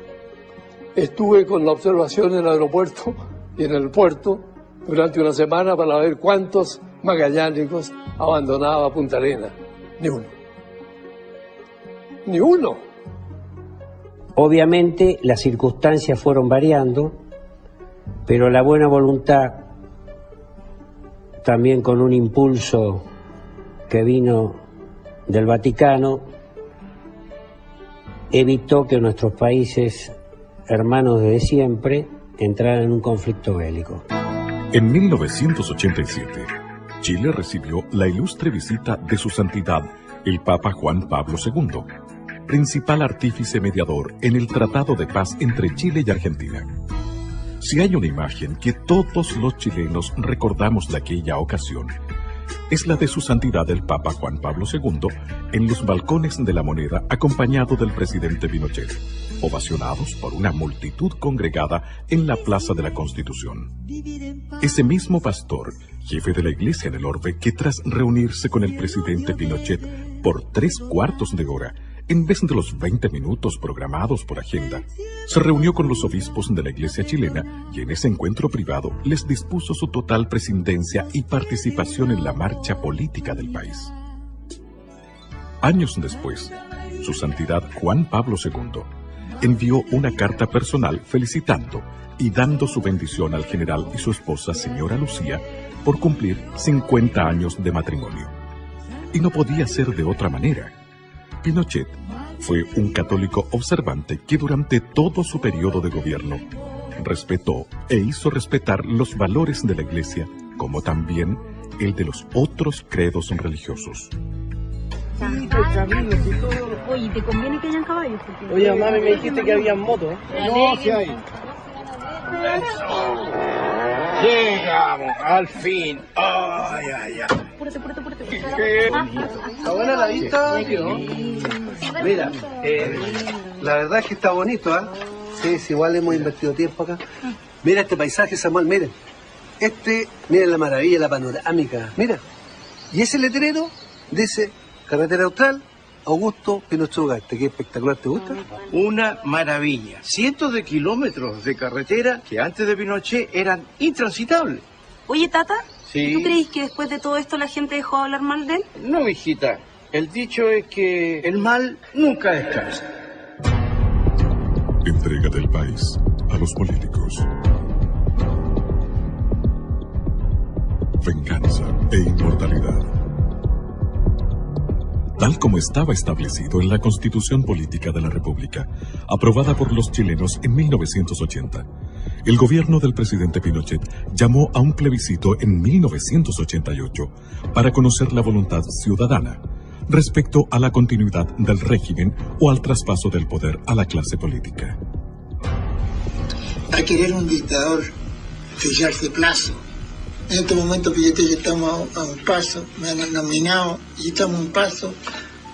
Estuve con la observación en el aeropuerto y en el puerto durante una semana para ver cuántos magallánicos abandonaba Punta Arenas. Ni uno. Ni uno. Obviamente las circunstancias fueron variando, pero la buena voluntad, también con un impulso que vino del Vaticano, evitó que nuestros países hermanos desde siempre entraran en un conflicto bélico. En 1987, Chile recibió la ilustre visita de su santidad, el Papa Juan Pablo II, principal artífice mediador en el Tratado de Paz entre Chile y Argentina. Si hay una imagen que todos los chilenos recordamos de aquella ocasión, es la de su santidad el Papa Juan Pablo II en los balcones de la Moneda acompañado del presidente Pinochet, ovacionados por una multitud congregada en la Plaza de la Constitución. Ese mismo pastor, jefe de la iglesia en el orbe, que tras reunirse con el presidente Pinochet por 3/4 de hora, en vez de los 20 minutos programados por agenda, se reunió con los obispos de la iglesia chilena y en ese encuentro privado les dispuso su total presidencia y participación en la marcha política del país. Años después, su santidad Juan Pablo II envió una carta personal felicitando y dando su bendición al general y su esposa, señora Lucía, por cumplir 50 años de matrimonio. Y no podía ser de otra manera. Pinochet fue un católico observante que durante todo su periodo de gobierno respetó e hizo respetar los valores de la Iglesia, como también el de los otros credos religiosos. Oye, ¿te conviene que hayan caballos? Oye, mami, me dijiste que había motos. No, sí hay. Llegamos, al fin. Ay, ay, ay. Apúrate. ¿Está buena la vista? Mira, la verdad es que está bonito, ¿ah? Sí, igual hemos invertido tiempo acá. Mira este paisaje, Samuel, miren. Miren la maravilla, la panorámica. Mira. Y ese letrero dice Carretera Austral, Augusto Pinochet Ugarte. ¿Qué espectacular, te gusta? Una maravilla. Cientos de kilómetros de carretera que antes de Pinochet eran intransitables. Oye, Tata, Sí. ¿tú crees que después de todo esto la gente dejó de hablar mal de él? No, hijita. El dicho es que el mal nunca descansa. Entrega del país a los políticos. Venganza e inmortalidad. Tal como estaba establecido en la Constitución Política de la República, aprobada por los chilenos en 1980, el gobierno del presidente Pinochet llamó a un plebiscito en 1988 para conocer la voluntad ciudadana respecto a la continuidad del régimen o al traspaso del poder a la clase política. Va a querer un dictador fijarse plazo. En este momento, fíjate que estamos a un paso, me han nominado y estamos a un paso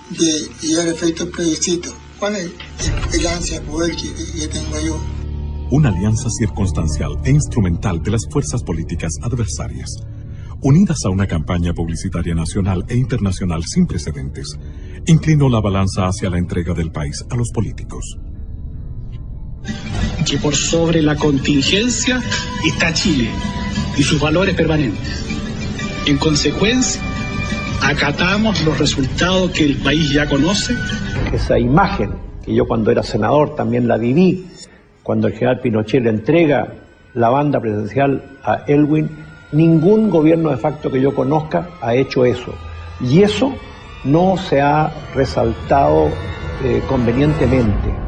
de llegar a efecto plebiscito. ¿Cuál es el ansia de poder que tengo yo? Una alianza circunstancial e instrumental de las fuerzas políticas adversarias, unidas a una campaña publicitaria nacional e internacional sin precedentes, inclinó la balanza hacia la entrega del país a los políticos. Que por sobre la contingencia está Chile y sus valores permanentes. En consecuencia, acatamos los resultados que el país ya conoce. Esa imagen, que yo cuando era senador también la viví, cuando el general Pinochet le entrega la banda presidencial a Elwin, ningún gobierno de facto que yo conozca ha hecho eso. Y eso no se ha resaltado convenientemente.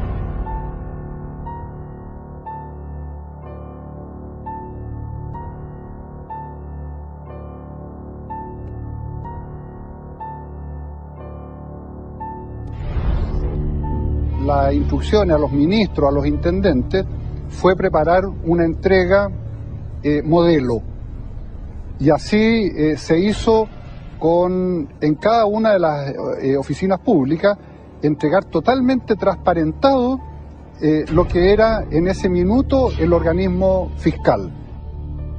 Las instrucciones a los ministros, a los intendentes, fue preparar una entrega modelo. Y así se hizo en cada una de las oficinas públicas, entregar totalmente transparentado lo que era en ese minuto el organismo fiscal.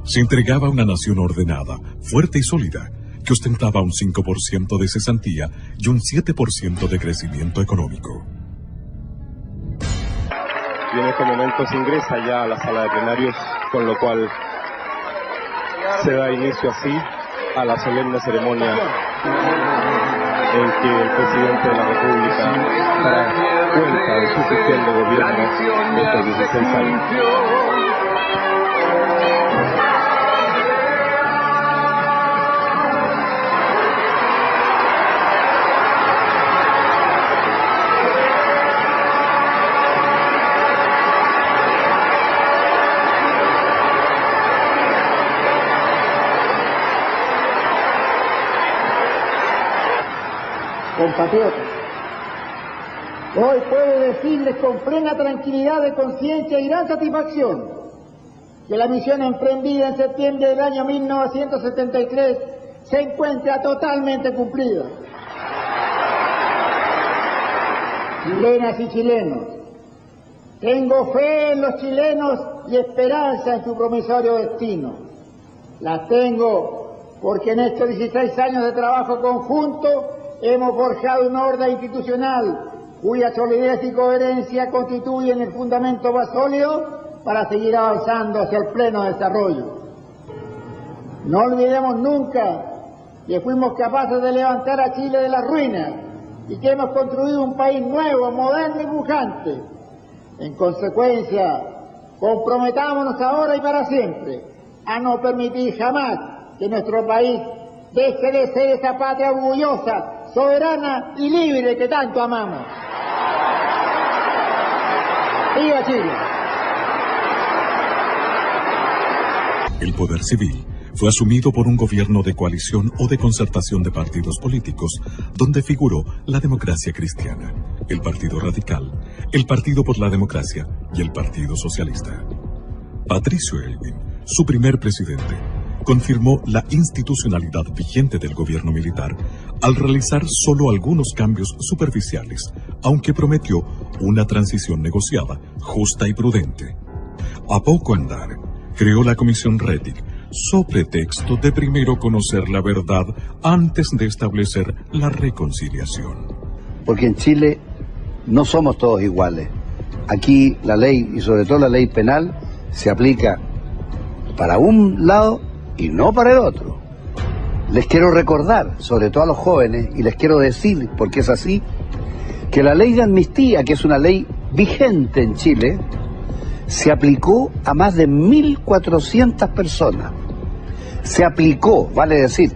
Se entregaba a una nación ordenada, fuerte y sólida, que ostentaba un 5% de cesantía y un 7% de crecimiento económico. Y en este momento se ingresa ya a la sala de plenarios, con lo cual se da inicio así a la solemne ceremonia en que el presidente de la República dará cuenta de su gestión de gobierno de estos 16 años. Compatriotas, hoy puedo decirles con plena tranquilidad de conciencia y gran satisfacción que la misión emprendida en septiembre del año 1973 se encuentra totalmente cumplida. Chilenas y chilenos, tengo fe en los chilenos y esperanza en su promisorio destino. La tengo porque en estos 16 años de trabajo conjunto hemos forjado una orden institucional cuya solidez y coherencia constituyen el fundamento más sólido para seguir avanzando hacia el pleno desarrollo. No olvidemos nunca que fuimos capaces de levantar a Chile de las ruinas y que hemos construido un país nuevo, moderno y pujante. En consecuencia, comprometámonos ahora y para siempre a no permitir jamás que nuestro país deje de ser esa patria orgullosa, soberana y libre que tanto amamos. ¡Viva Chile! El poder civil fue asumido por un gobierno de coalición o de concertación de partidos políticos, donde figuró la Democracia Cristiana, el Partido Radical, el Partido por la Democracia y el Partido Socialista. Patricio Elwin, su primer presidente, confirmó la institucionalidad vigente del gobierno militar al realizar solo algunos cambios superficiales, aunque prometió una transición negociada, justa y prudente. A poco andar, creó la Comisión Rettig, so pretexto de primero conocer la verdad antes de establecer la reconciliación. Porque en Chile no somos todos iguales. Aquí la ley, y sobre todo la ley penal, se aplica para un lado y no para el otro. Les quiero recordar, sobre todo a los jóvenes, y les quiero decir, porque es así, que la ley de amnistía, que es una ley vigente en Chile, se aplicó a más de 1.400 personas. Se aplicó, vale decir,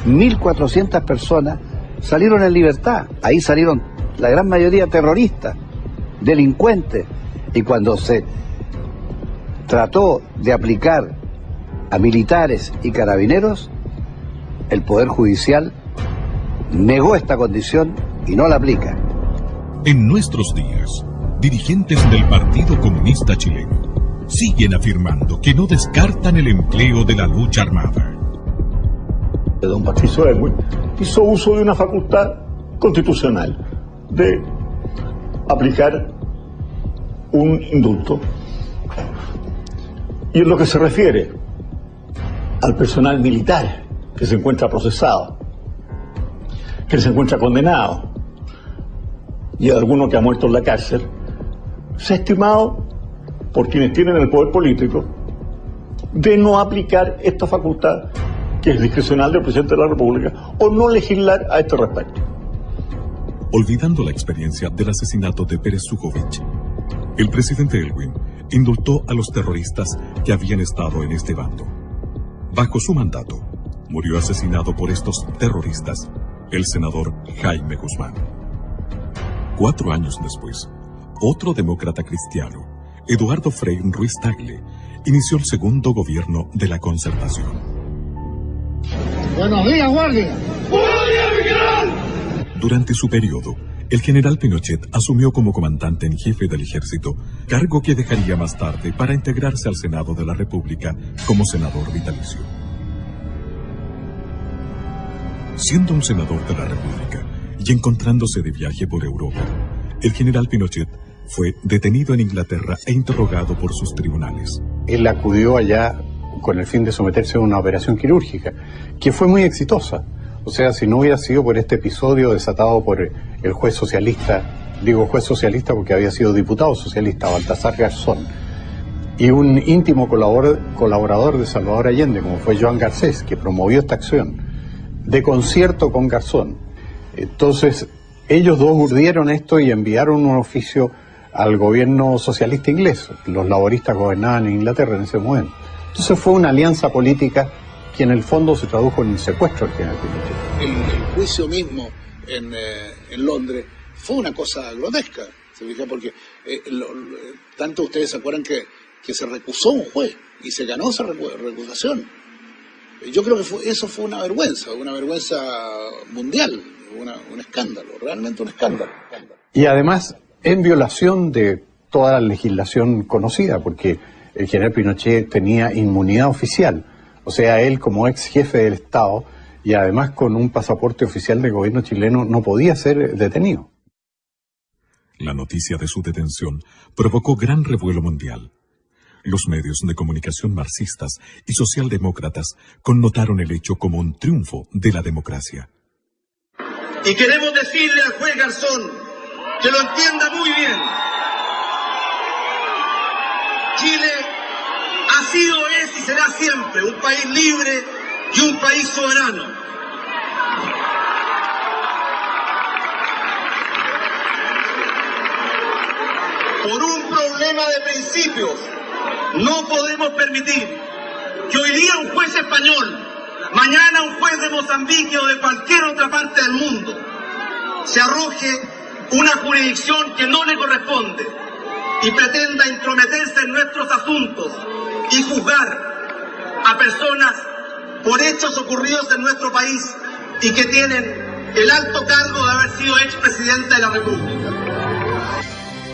1.400 personas salieron en libertad. Ahí salieron la gran mayoría terroristas, delincuentes. Y cuando se trató de aplicar a militares y carabineros, el Poder Judicial negó esta condición y no la aplica. En nuestros días, dirigentes del Partido Comunista Chileno siguen afirmando que no descartan el empleo de la lucha armada. Don Patricio Elwin hizo uso de una facultad constitucional de aplicar un indulto. Y en lo que se refiere al personal militar que se encuentra procesado, que se encuentra condenado, y a alguno que ha muerto en la cárcel, se ha estimado por quienes tienen el poder político de no aplicar esta facultad que es discrecional del presidente de la República, o no legislar a este respecto. Olvidando la experiencia del asesinato de Pérez Sujovic, el presidente Elwin indultó a los terroristas que habían estado en este bando. Bajo su mandato, murió asesinado por estos terroristas el senador Jaime Guzmán. 4 años después, otro demócrata cristiano, Eduardo Frei Ruiz Tagle, inició el segundo gobierno de la Concertación. Buenos días, guardia. ¡Buenos días, mi general! Durante su periodo, el general Pinochet asumió como comandante en jefe del ejército, cargo que dejaría más tarde para integrarse al Senado de la República como senador vitalicio. Siendo un senador de la República y encontrándose de viaje por Europa, el general Pinochet fue detenido en Inglaterra e interrogado por sus tribunales. Él acudió allá con el fin de someterse a una operación quirúrgica, que fue muy exitosa. O sea, si no hubiera sido por este episodio desatado por el juez socialista, digo juez socialista porque había sido diputado socialista, Baltasar Garzón, y un íntimo colaborador de Salvador Allende, como fue Joan Garcés, que promovió esta acción, de concierto con Garzón. Entonces, ellos dos urdieron esto y enviaron un oficio al gobierno socialista inglés. Los laboristas gobernaban en Inglaterra en ese momento. Entonces fue una alianza política que en el fondo se tradujo en el secuestro del general Pinochet. El juicio mismo en Londres fue una cosa grotesca, ¿se fija? Porque tanto ustedes se acuerdan que se recusó un juez y se ganó esa recusación. Yo creo que eso fue una vergüenza mundial, un escándalo, realmente un escándalo. Y además en violación de toda la legislación conocida, porque el general Pinochet tenía inmunidad oficial. O sea, él como ex jefe del Estado y además con un pasaporte oficial del gobierno chileno no podía ser detenido. La noticia de su detención provocó gran revuelo mundial. Los medios de comunicación marxistas y socialdemócratas connotaron el hecho como un triunfo de la democracia. Y queremos decirle al juez Garzón que lo entienda muy bien. Chile ha sido, es y será siempre un país libre y un país soberano. Por un problema de principios, no podemos permitir que hoy día un juez español, mañana un juez de Mozambique o de cualquier otra parte del mundo, se arroje una jurisdicción que no le corresponde y pretenda intrometerse en nuestros asuntos y juzgar a personas por hechos ocurridos en nuestro país y que tienen el alto cargo de haber sido expresidente de la República.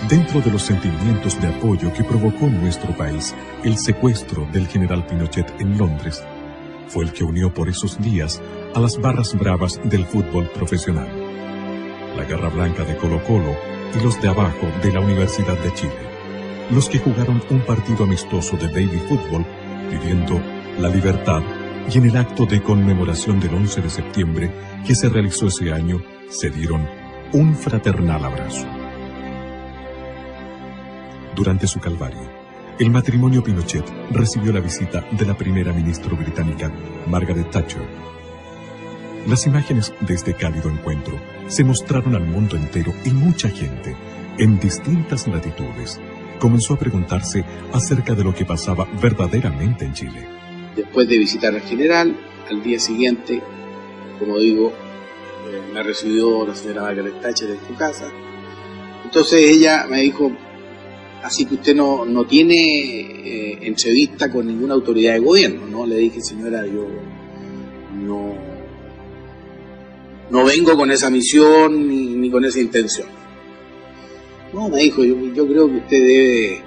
Dentro de los sentimientos de apoyo que provocó en nuestro país el secuestro del general Pinochet en Londres, fue el que unió por esos días a las barras bravas del fútbol profesional. La Garra Blanca de Colo-Colo y los de abajo de la Universidad de Chile, los que jugaron un partido amistoso de baby fútbol pidiendo la libertad y en el acto de conmemoración del 11 de septiembre que se realizó ese año se dieron un fraternal abrazo. Durante su calvario, el matrimonio Pinochet recibió la visita de la primera ministra británica, Margaret Thatcher. Las imágenes de este cálido encuentro se mostraron al mundo entero y mucha gente, en distintas latitudes, comenzó a preguntarse acerca de lo que pasaba verdaderamente en Chile. Después de visitar al general, al día siguiente, como digo, me recibió la señora Margaret Thatcher en su casa. Entonces ella me dijo: así que usted no tiene entrevista con ninguna autoridad de gobierno, ¿no? Le dije: señora, yo no vengo con esa misión ni con esa intención. No, me dijo, yo creo que usted debe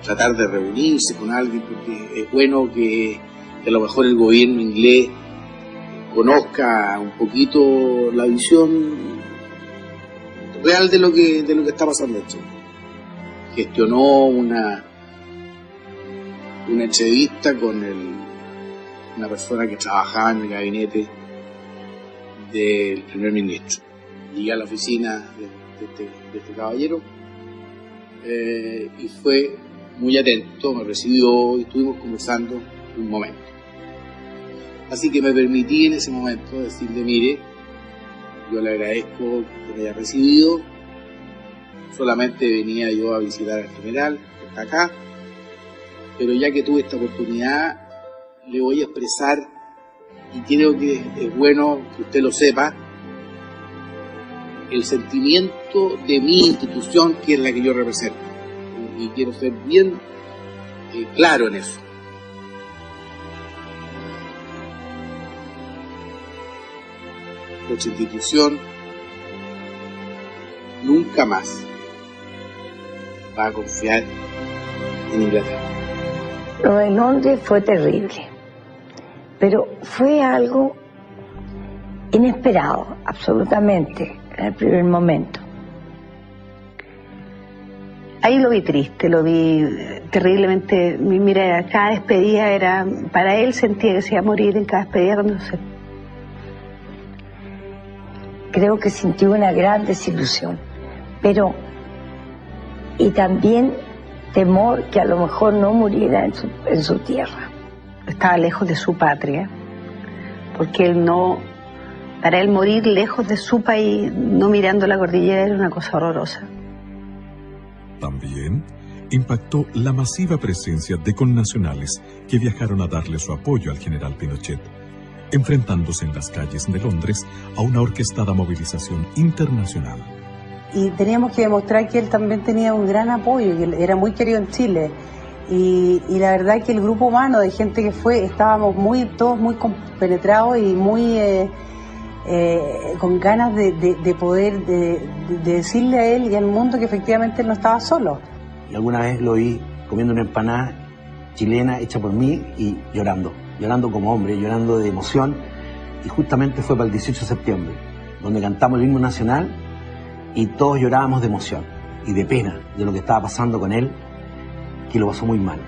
tratar de reunirse con alguien porque es bueno que a lo mejor el gobierno inglés conozca un poquito la visión real de lo que está pasando en Chile. Gestionó una entrevista con una persona que trabajaba en el gabinete del primer ministro. Llegué a la oficina de este caballero y fue muy atento, me recibió y estuvimos conversando un momento. Así que me permití en ese momento decirle, mire, yo le agradezco que me haya recibido, solamente venía yo a visitar al general, que está acá, pero ya que tuve esta oportunidad, le voy a expresar, y creo que es bueno que usted lo sepa, el sentimiento de mi institución, que es la que yo represento. Y quiero ser bien claro en eso. Nuestra institución nunca más va a confiar en Inglaterra. Lo de Londres fue terrible, pero fue algo inesperado, absolutamente, en el primer momento. Ahí lo vi triste, lo vi terriblemente. Mira, cada despedida era, para él sentía que se iba a morir en cada despedida cuando se... Creo que sintió una gran desilusión, pero, y también temor que a lo mejor no muriera en su tierra. Estaba lejos de su patria, porque él no, para él morir lejos de su país, no mirando la cordillera, era una cosa horrorosa. También impactó la masiva presencia de connacionales que viajaron a darle su apoyo al general Pinochet, enfrentándose en las calles de Londres a una orquestada movilización internacional. Y teníamos que demostrar que él también tenía un gran apoyo, que él era muy querido en Chile. Y la verdad es que el grupo humano de gente que fue, estábamos todos muy compenetrados y muy con ganas de poder decirle a él y al mundo que efectivamente él no estaba solo. Y alguna vez lo vi comiendo una empanada chilena hecha por mí y llorando como hombre, llorando de emoción. Y justamente fue para el 18 de septiembre, donde cantamos el himno nacional y todos llorábamos de emoción y de pena de lo que estaba pasando con él, que lo pasó muy mal.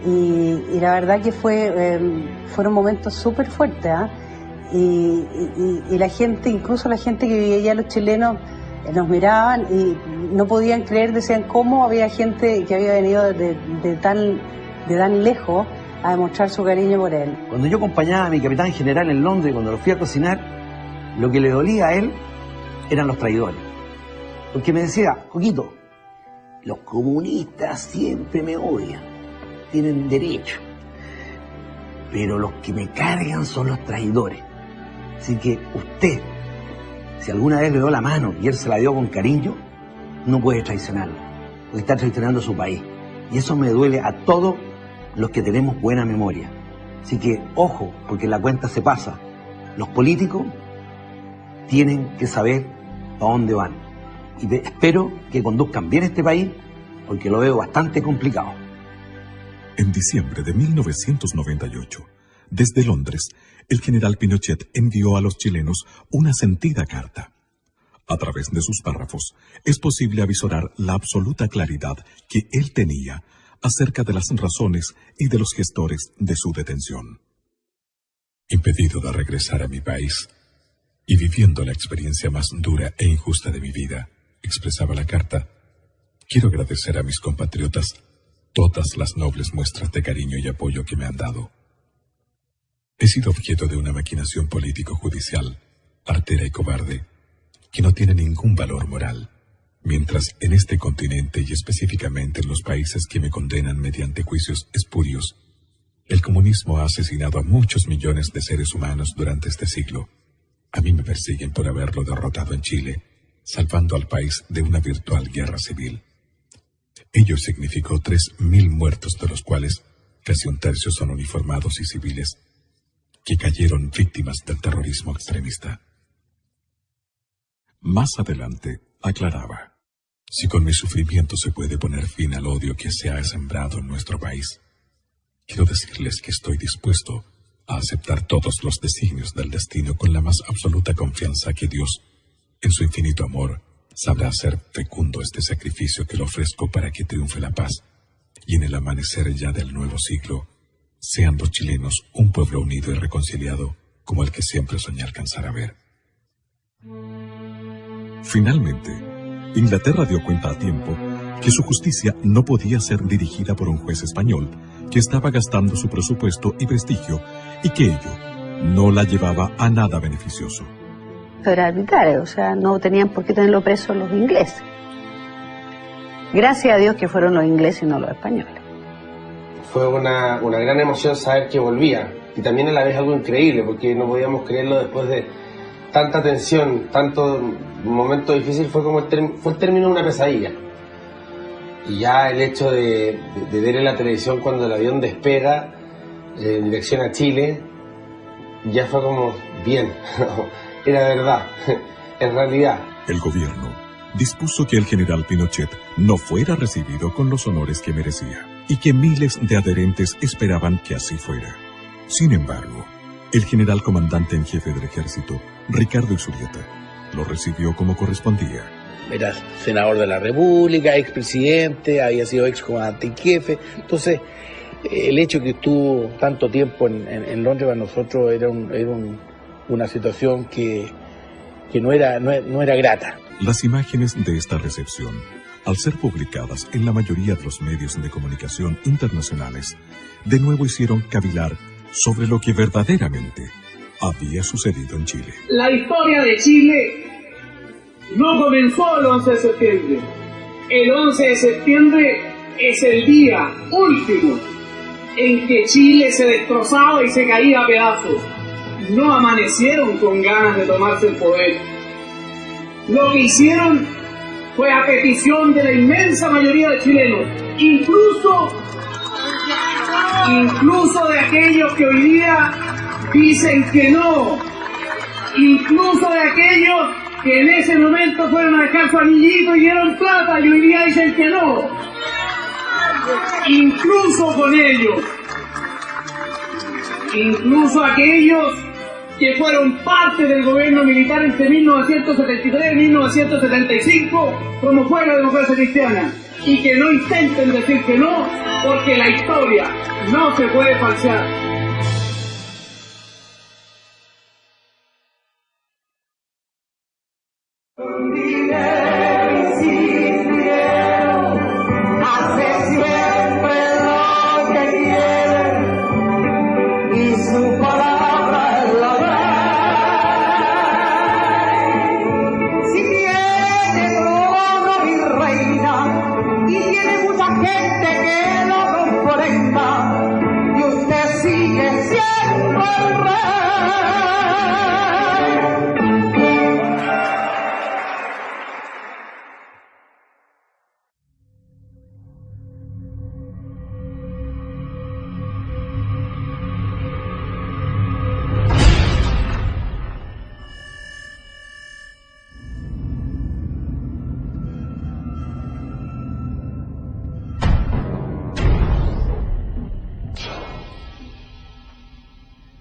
Y la verdad que fueron momentos súper fuertes, ¿eh? Y la gente, incluso la gente que vivía allá, los chilenos, nos miraban y no podían creer, decían cómo había gente que había venido de tan lejos a demostrar su cariño por él. Cuando yo acompañaba a mi capitán general en Londres, cuando lo fui a cocinar, lo que le dolía a él eran los traidores. Porque me decía, Coquito, los comunistas siempre me odian, tienen derecho, pero los que me cargan son los traidores. Así que usted, si alguna vez le dio la mano y él se la dio con cariño, no puede traicionarlo, porque está traicionando a su país. Y eso me duele a todos los que tenemos buena memoria. Así que, ojo, porque la cuenta se pasa. Los políticos tienen que saber a dónde van. Y espero que conduzcan bien este país, porque lo veo bastante complicado. En diciembre de 1998, desde Londres, el general Pinochet envió a los chilenos una sentida carta. A través de sus párrafos, es posible avisorar la absoluta claridad que él tenía acerca de las razones y de los gestores de su detención. Impedido de regresar a mi país y viviendo la experiencia más dura e injusta de mi vida, expresaba la carta, quiero agradecer a mis compatriotas todas las nobles muestras de cariño y apoyo que me han dado. He sido objeto de una maquinación político-judicial, artera y cobarde, que no tiene ningún valor moral, mientras en este continente y específicamente en los países que me condenan mediante juicios espurios, el comunismo ha asesinado a muchos millones de seres humanos durante este siglo. A mí me persiguen por haberlo derrotado en Chile, salvando al país de una virtual guerra civil. Ello significó 3.000 muertos, de los cuales casi un tercio son uniformados y civiles, que cayeron víctimas del terrorismo extremista. Más adelante, aclaraba, si con mi sufrimiento se puede poner fin al odio que se ha sembrado en nuestro país, quiero decirles que estoy dispuesto a aceptar todos los designios del destino con la más absoluta confianza que Dios, en su infinito amor, sabrá hacer fecundo este sacrificio que le ofrezco para que triunfe la paz, y en el amanecer ya del nuevo siglo, sean los chilenos un pueblo unido y reconciliado como el que siempre soñé alcanzar a ver. Finalmente, Inglaterra dio cuenta a tiempo que su justicia no podía ser dirigida por un juez español que estaba gastando su presupuesto y prestigio y que ello no la llevaba a nada beneficioso. Era arbitrario, o sea, no tenían por qué tenerlo preso los ingleses. Gracias a Dios que fueron los ingleses y no los españoles. Fue una gran emoción saber que volvía, y también a la vez algo increíble, porque no podíamos creerlo después de tanta tensión, tanto momento difícil. Fue como el término de una pesadilla. Y ya el hecho de ver en la televisión cuando el avión despega en dirección a Chile, ya fue como, bien, era verdad, en realidad. El gobierno dispuso que el general Pinochet no fuera recibido con los honores que merecía, y que miles de adherentes esperaban que así fuera. Sin embargo, el general comandante en jefe del ejército, Ricardo Isurieta, lo recibió como correspondía. Era senador de la República, expresidente, había sido excomandante en jefe. Entonces, el hecho que estuvo tanto tiempo en Londres para nosotros era una situación que no era grata. Las imágenes de esta recepción, al ser publicadas en la mayoría de los medios de comunicación internacionales, de nuevo hicieron cavilar sobre lo que verdaderamente había sucedido en Chile. La historia de Chile no comenzó el 11 de septiembre. El 11 de septiembre es el día último en que Chile se destrozaba y se caía a pedazos. No amanecieron con ganas de tomarse el poder. Lo que hicieron fue a petición de la inmensa mayoría de chilenos, incluso de aquellos que hoy día dicen que no, incluso de aquellos que en ese momento fueron a dejar su anillito y dieron plata y hoy día dicen que no. Incluso con ellos, incluso aquellos que fueron parte del gobierno militar entre 1973 y 1975, como fue la democracia cristiana, y que no intenten decir que no, porque la historia no se puede falsear.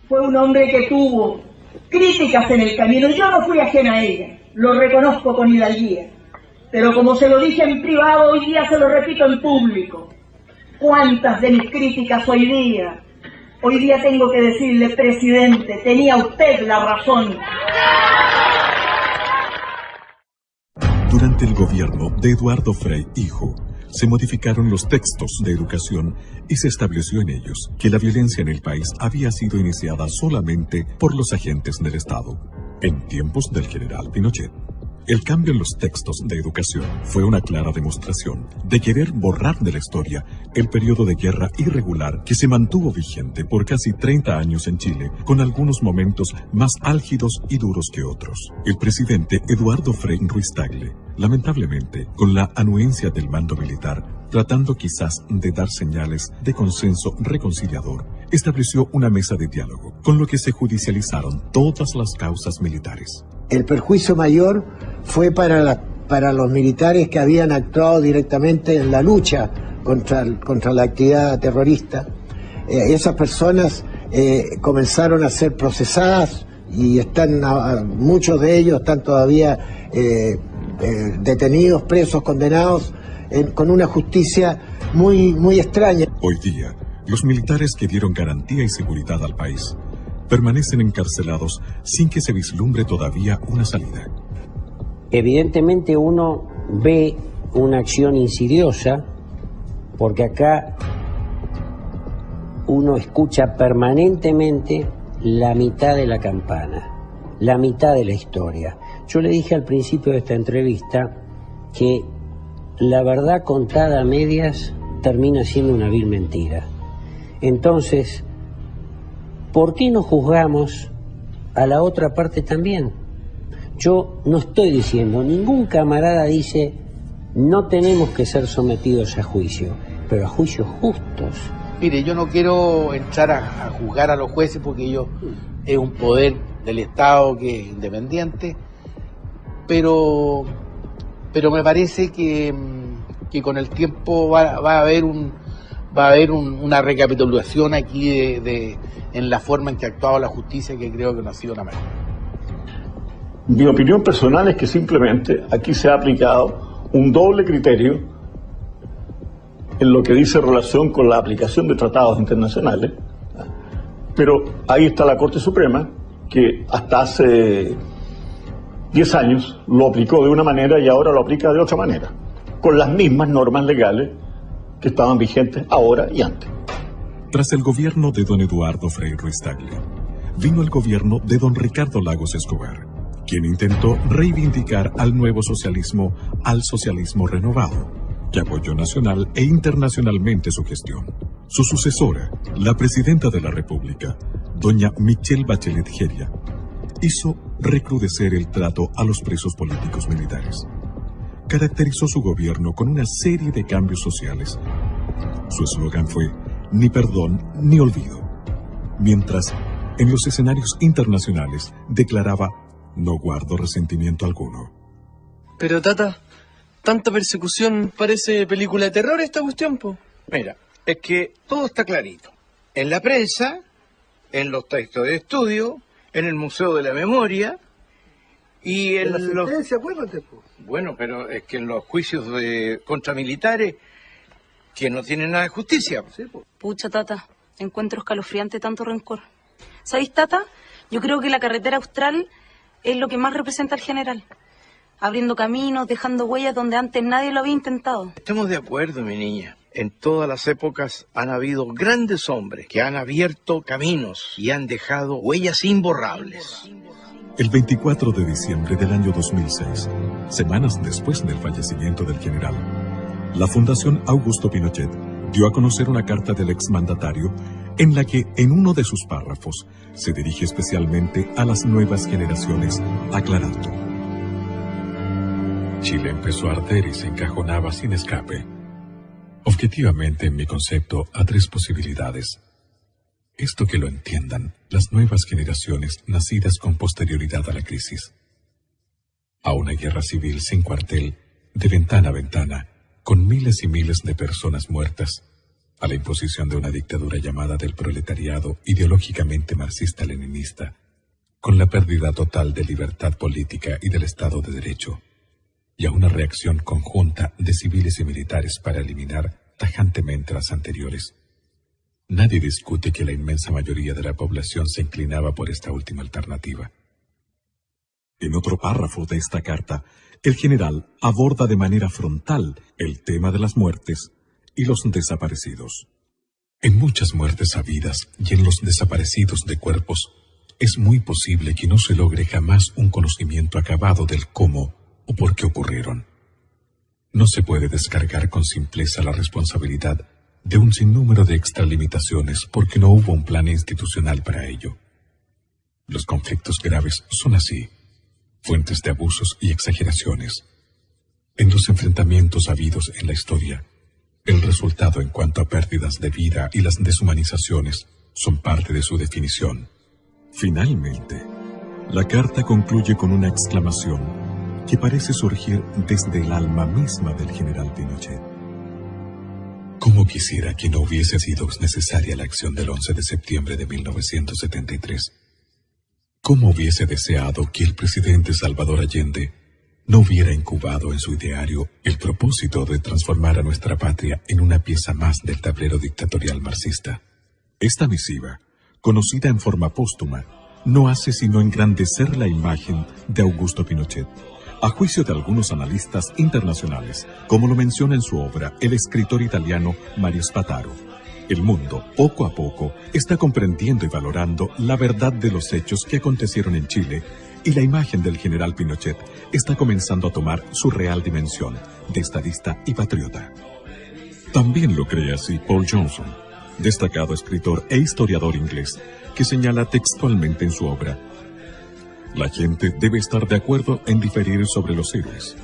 Fue un hombre que tuvo críticas en el camino. Yo no fui ajena a ella, lo reconozco con hidalguía. Pero como se lo dije en privado, hoy día se lo repito en público. ¿Cuántas de mis críticas hoy día tengo que decirle, presidente, tenía usted la razón? Durante el gobierno de Eduardo Frei hijo, se modificaron los textos de educación y se estableció en ellos que la violencia en el país había sido iniciada solamente por los agentes del Estado, en tiempos del general Pinochet. El cambio en los textos de educación fue una clara demostración de querer borrar de la historia el periodo de guerra irregular que se mantuvo vigente por casi 30 años en Chile, con algunos momentos más álgidos y duros que otros. El presidente Eduardo Frei Ruiz-Tagle, lamentablemente, con la anuencia del mando militar, tratando quizás de dar señales de consenso reconciliador, estableció una mesa de diálogo, con lo que se judicializaron todas las causas militares. El perjuicio mayor fue para los militares que habían actuado directamente en la lucha contra la actividad terrorista. Esas personas comenzaron a ser procesadas y muchos de ellos están todavía detenidos, presos, condenados, con una justicia muy extraña. Hoy día, los militares que dieron garantía y seguridad al país permanecen encarcelados sin que se vislumbre todavía una salida. Evidentemente uno ve una acción insidiosa, porque acá uno escucha permanentemente la mitad de la campana, la mitad de la historia. Yo le dije al principio de esta entrevista que la verdad contada a medias termina siendo una vil mentira. Entonces, ¿por qué no juzgamos a la otra parte también? Yo no estoy diciendo, ningún camarada dice, no tenemos que ser sometidos a juicio, pero a juicios justos. Mire, yo no quiero entrar a juzgar a los jueces porque ellos es un poder del Estado que es independiente, pero me parece que con el tiempo va a haber una recapitulación aquí en la forma en que ha actuado la justicia, que creo que no ha sido la mejor. Mi opinión personal es que simplemente aquí se ha aplicado un doble criterio en lo que dice relación con la aplicación de tratados internacionales, pero ahí está la Corte Suprema, que hasta hace 10 años lo aplicó de una manera y ahora lo aplica de otra manera, con las mismas normas legales que estaban vigentes ahora y antes. Tras el gobierno de don Eduardo Frei Ruiz-Tagle, vino el gobierno de don Ricardo Lagos Escobar, quien intentó reivindicar al nuevo socialismo, al socialismo renovado, que apoyó nacional e internacionalmente su gestión. Su sucesora, la presidenta de la República, doña Michelle Bachelet Jeria, hizo recrudecer el trato a los presos políticos militares. Caracterizó su gobierno con una serie de cambios sociales. Su eslogan fue ni perdón ni olvido, mientras en los escenarios internacionales declaraba no guardo resentimiento alguno. Pero Tata, tanta persecución parece película de terror esta cuestión, po. Mira, es que todo está clarito. En la prensa, en los textos de estudio, en el Museo de la Memoria y en la los... sentencia, acuérdate, po. Bueno, pero es que en los juicios contra militares que no tienen nada de justicia. Sí, po. Pucha, Tata, encuentro escalofriante tanto rencor. ¿Sabéis, Tata? Yo creo que la carretera austral es lo que más representa al general. Abriendo caminos, dejando huellas donde antes nadie lo había intentado. Estamos de acuerdo, mi niña. En todas las épocas han habido grandes hombres que han abierto caminos y han dejado huellas imborrables. El 24 de diciembre del año 2006, semanas después del fallecimiento del general, la Fundación Augusto Pinochet dio a conocer una carta del exmandatario en la que, en uno de sus párrafos, se dirige especialmente a las nuevas generaciones, aclarando: Chile empezó a arder y se encajonaba sin escape. Objetivamente, en mi concepto, a 3 posibilidades. Esto que lo entiendan las nuevas generaciones nacidas con posterioridad a la crisis. A una guerra civil sin cuartel, de ventana a ventana, con miles y miles de personas muertas, a la imposición de una dictadura llamada del proletariado ideológicamente marxista-leninista, con la pérdida total de libertad política y del Estado de Derecho, y a una reacción conjunta de civiles y militares para eliminar tajantemente las anteriores. Nadie discute que la inmensa mayoría de la población se inclinaba por esta última alternativa. En otro párrafo de esta carta, el general aborda de manera frontal el tema de las muertes y los desaparecidos. En muchas muertes habidas y en los desaparecidos de cuerpos, es muy posible que no se logre jamás un conocimiento acabado del cómo o por qué ocurrieron. No se puede descargar con simpleza la responsabilidad de un sinnúmero de extralimitaciones porque no hubo un plan institucional para ello. Los conflictos graves son así, fuentes de abusos y exageraciones. En los enfrentamientos habidos en la historia, el resultado en cuanto a pérdidas de vida y las deshumanizaciones son parte de su definición. Finalmente, la carta concluye con una exclamación que parece surgir desde el alma misma del general Pinochet. ¿Cómo quisiera que no hubiese sido necesaria la acción del 11 de septiembre de 1973? ¿Cómo hubiese deseado que el presidente Salvador Allende no hubiera incubado en su ideario el propósito de transformar a nuestra patria en una pieza más del tablero dictatorial marxista? Esta misiva, conocida en forma póstuma, no hace sino engrandecer la imagen de Augusto Pinochet, a juicio de algunos analistas internacionales, como lo menciona en su obra el escritor italiano Mario Spataro. El mundo, poco a poco, está comprendiendo y valorando la verdad de los hechos que acontecieron en Chile, y la imagen del general Pinochet está comenzando a tomar su real dimensión de estadista y patriota. También lo cree así Paul Johnson, destacado escritor e historiador inglés, que señala textualmente en su obra: la gente debe estar de acuerdo en diferir sobre los héroes.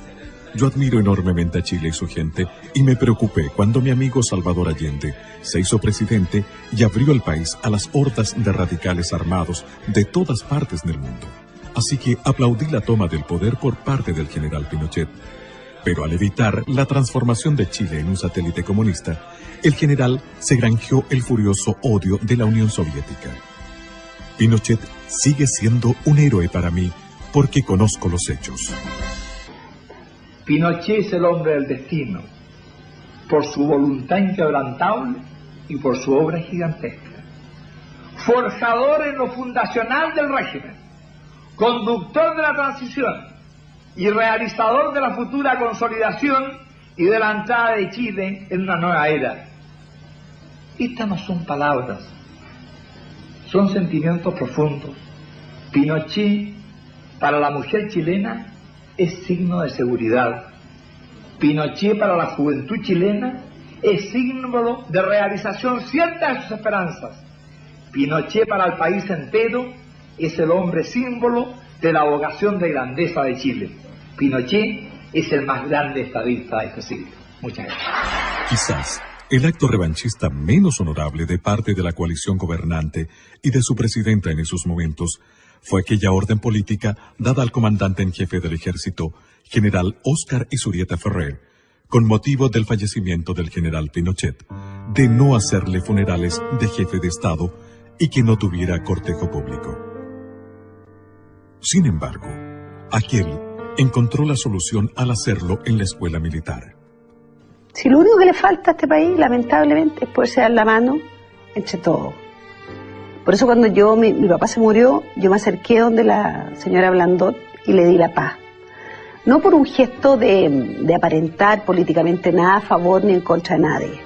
Yo admiro enormemente a Chile y su gente, y me preocupé cuando mi amigo Salvador Allende se hizo presidente y abrió el país a las hordas de radicales armados de todas partes del mundo. Así que aplaudí la toma del poder por parte del general Pinochet. Pero al evitar la transformación de Chile en un satélite comunista, el general se granjeó el furioso odio de la Unión Soviética. Pinochet sigue siendo un héroe para mí porque conozco los hechos. Pinochet es el hombre del destino, por su voluntad inquebrantable y por su obra gigantesca. Forjador en lo fundacional del régimen, conductor de la transición y realizador de la futura consolidación y de la entrada de Chile en una nueva era. Estas no son palabras, son sentimientos profundos. Pinochet, para la mujer chilena, es signo de seguridad. Pinochet, para la juventud chilena, es símbolo de realización cierta de sus esperanzas. Pinochet, para el país entero, es el hombre símbolo de la vocación de grandeza de Chile. Pinochet es el más grande estadista de este siglo. Muchas gracias. Quizás el acto revanchista menos honorable de parte de la coalición gobernante y de su presidenta en esos momentos fue aquella orden política dada al comandante en jefe del ejército, general Óscar Izurieta Ferrer, con motivo del fallecimiento del general Pinochet, de no hacerle funerales de jefe de Estado y que no tuviera cortejo público. Sin embargo, aquel encontró la solución al hacerlo en la escuela militar. Si lo único que le falta a este país, lamentablemente, es poderse dar la mano entre todos. Por eso cuando mi papá se murió, yo me acerqué donde la señora Blandot y le di la paz. No por un gesto de aparentar políticamente nada a favor ni en contra de nadie.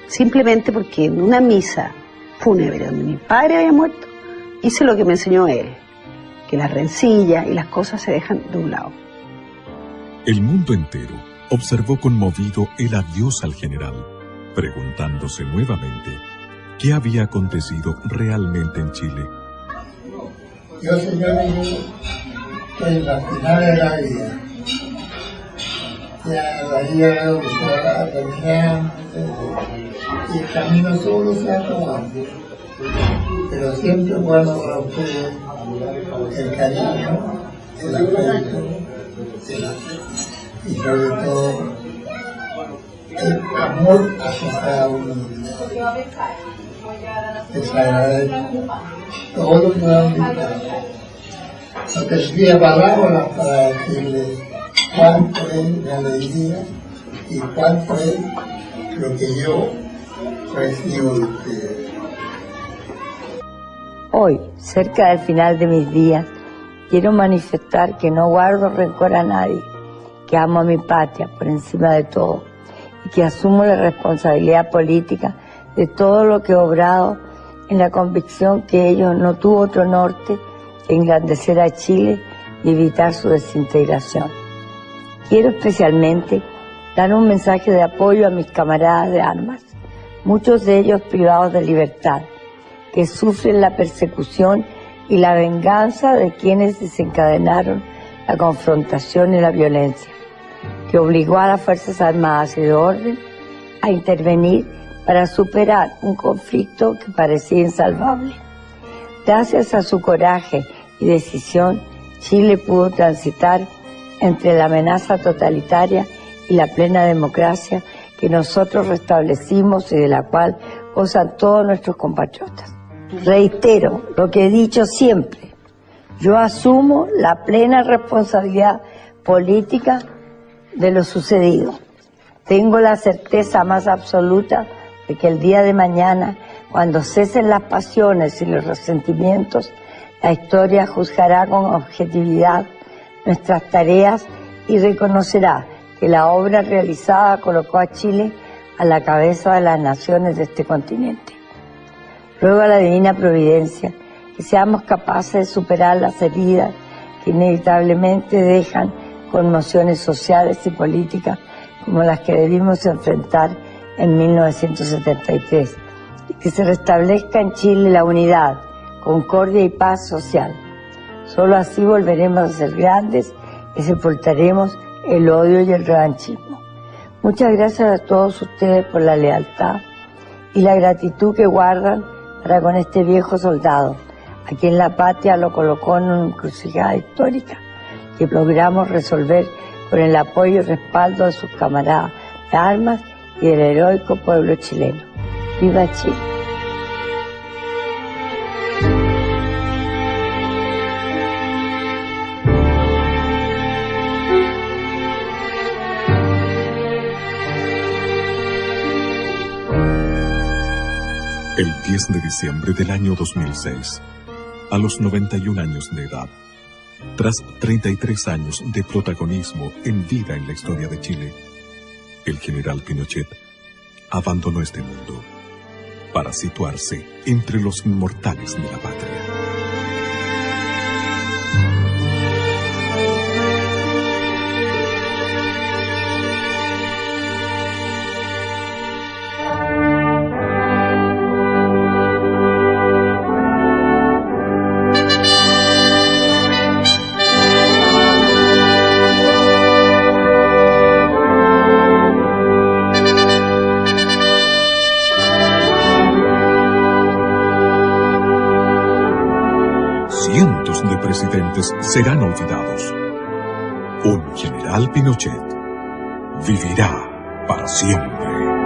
Simplemente porque en una misa fúnebre donde mi padre había muerto, hice lo que me enseñó él, que las rencillas y las cosas se dejan de un lado. El mundo entero observó conmovido el adiós al general, preguntándose nuevamente qué había acontecido realmente en Chile. Yo, señores, estoy en la final de la vida. Ya la vida veo que se va terminando y el camino solo se va acabando. Pero siempre guardo para ustedes el cariño, el afecto, y sobre todo el amor hacia cada uno de ustedes. Les agradezco todo lo que me han invitado. No tendría palabras para decirles cuánto es mi alegría y cuánto es lo que yo recibo de ustedes. Hoy, cerca del final de mis días, quiero manifestar que no guardo rencor a nadie, que amo a mi patria por encima de todo y que asumo la responsabilidad política de todo lo que he obrado en la convicción que ello no tuvo otro norte que engrandecer a Chile y evitar su desintegración. Quiero especialmente dar un mensaje de apoyo a mis camaradas de armas, muchos de ellos privados de libertad, que sufren la persecución y la venganza de quienes desencadenaron la confrontación y la violencia, que obligó a las Fuerzas Armadas y de orden a intervenir para superar un conflicto que parecía insalvable. Gracias a su coraje y decisión, Chile pudo transitar entre la amenaza totalitaria y la plena democracia que nosotros restablecimos y de la cual gozan todos nuestros compatriotas. Reitero lo que he dicho siempre, yo asumo la plena responsabilidad política de lo sucedido. Tengo la certeza más absoluta de que el día de mañana, cuando cesen las pasiones y los resentimientos, la historia juzgará con objetividad nuestras tareas y reconocerá que la obra realizada colocó a Chile a la cabeza de las naciones de este continente. Ruego a la divina providencia que seamos capaces de superar las heridas que inevitablemente dejan conmociones sociales y políticas como las que debimos enfrentar en 1973, y que se restablezca en Chile la unidad, concordia y paz social. Solo así volveremos a ser grandes y sepultaremos el odio y el revanchismo. Muchas gracias a todos ustedes por la lealtad y la gratitud que guardan para con este viejo soldado, a quien la patria lo colocó en una encrucijada histórica que logramos resolver con el apoyo y respaldo de sus camaradas de armas y del heroico pueblo chileno. ¡Viva Chile! El 10 de diciembre del año 2006, a los 91 años de edad, tras 33 años de protagonismo en vida en la historia de Chile, el general Pinochet abandonó este mundo para situarse entre los inmortales de la patria. Cientos de presidentes serán olvidados. Un general Pinochet vivirá para siempre.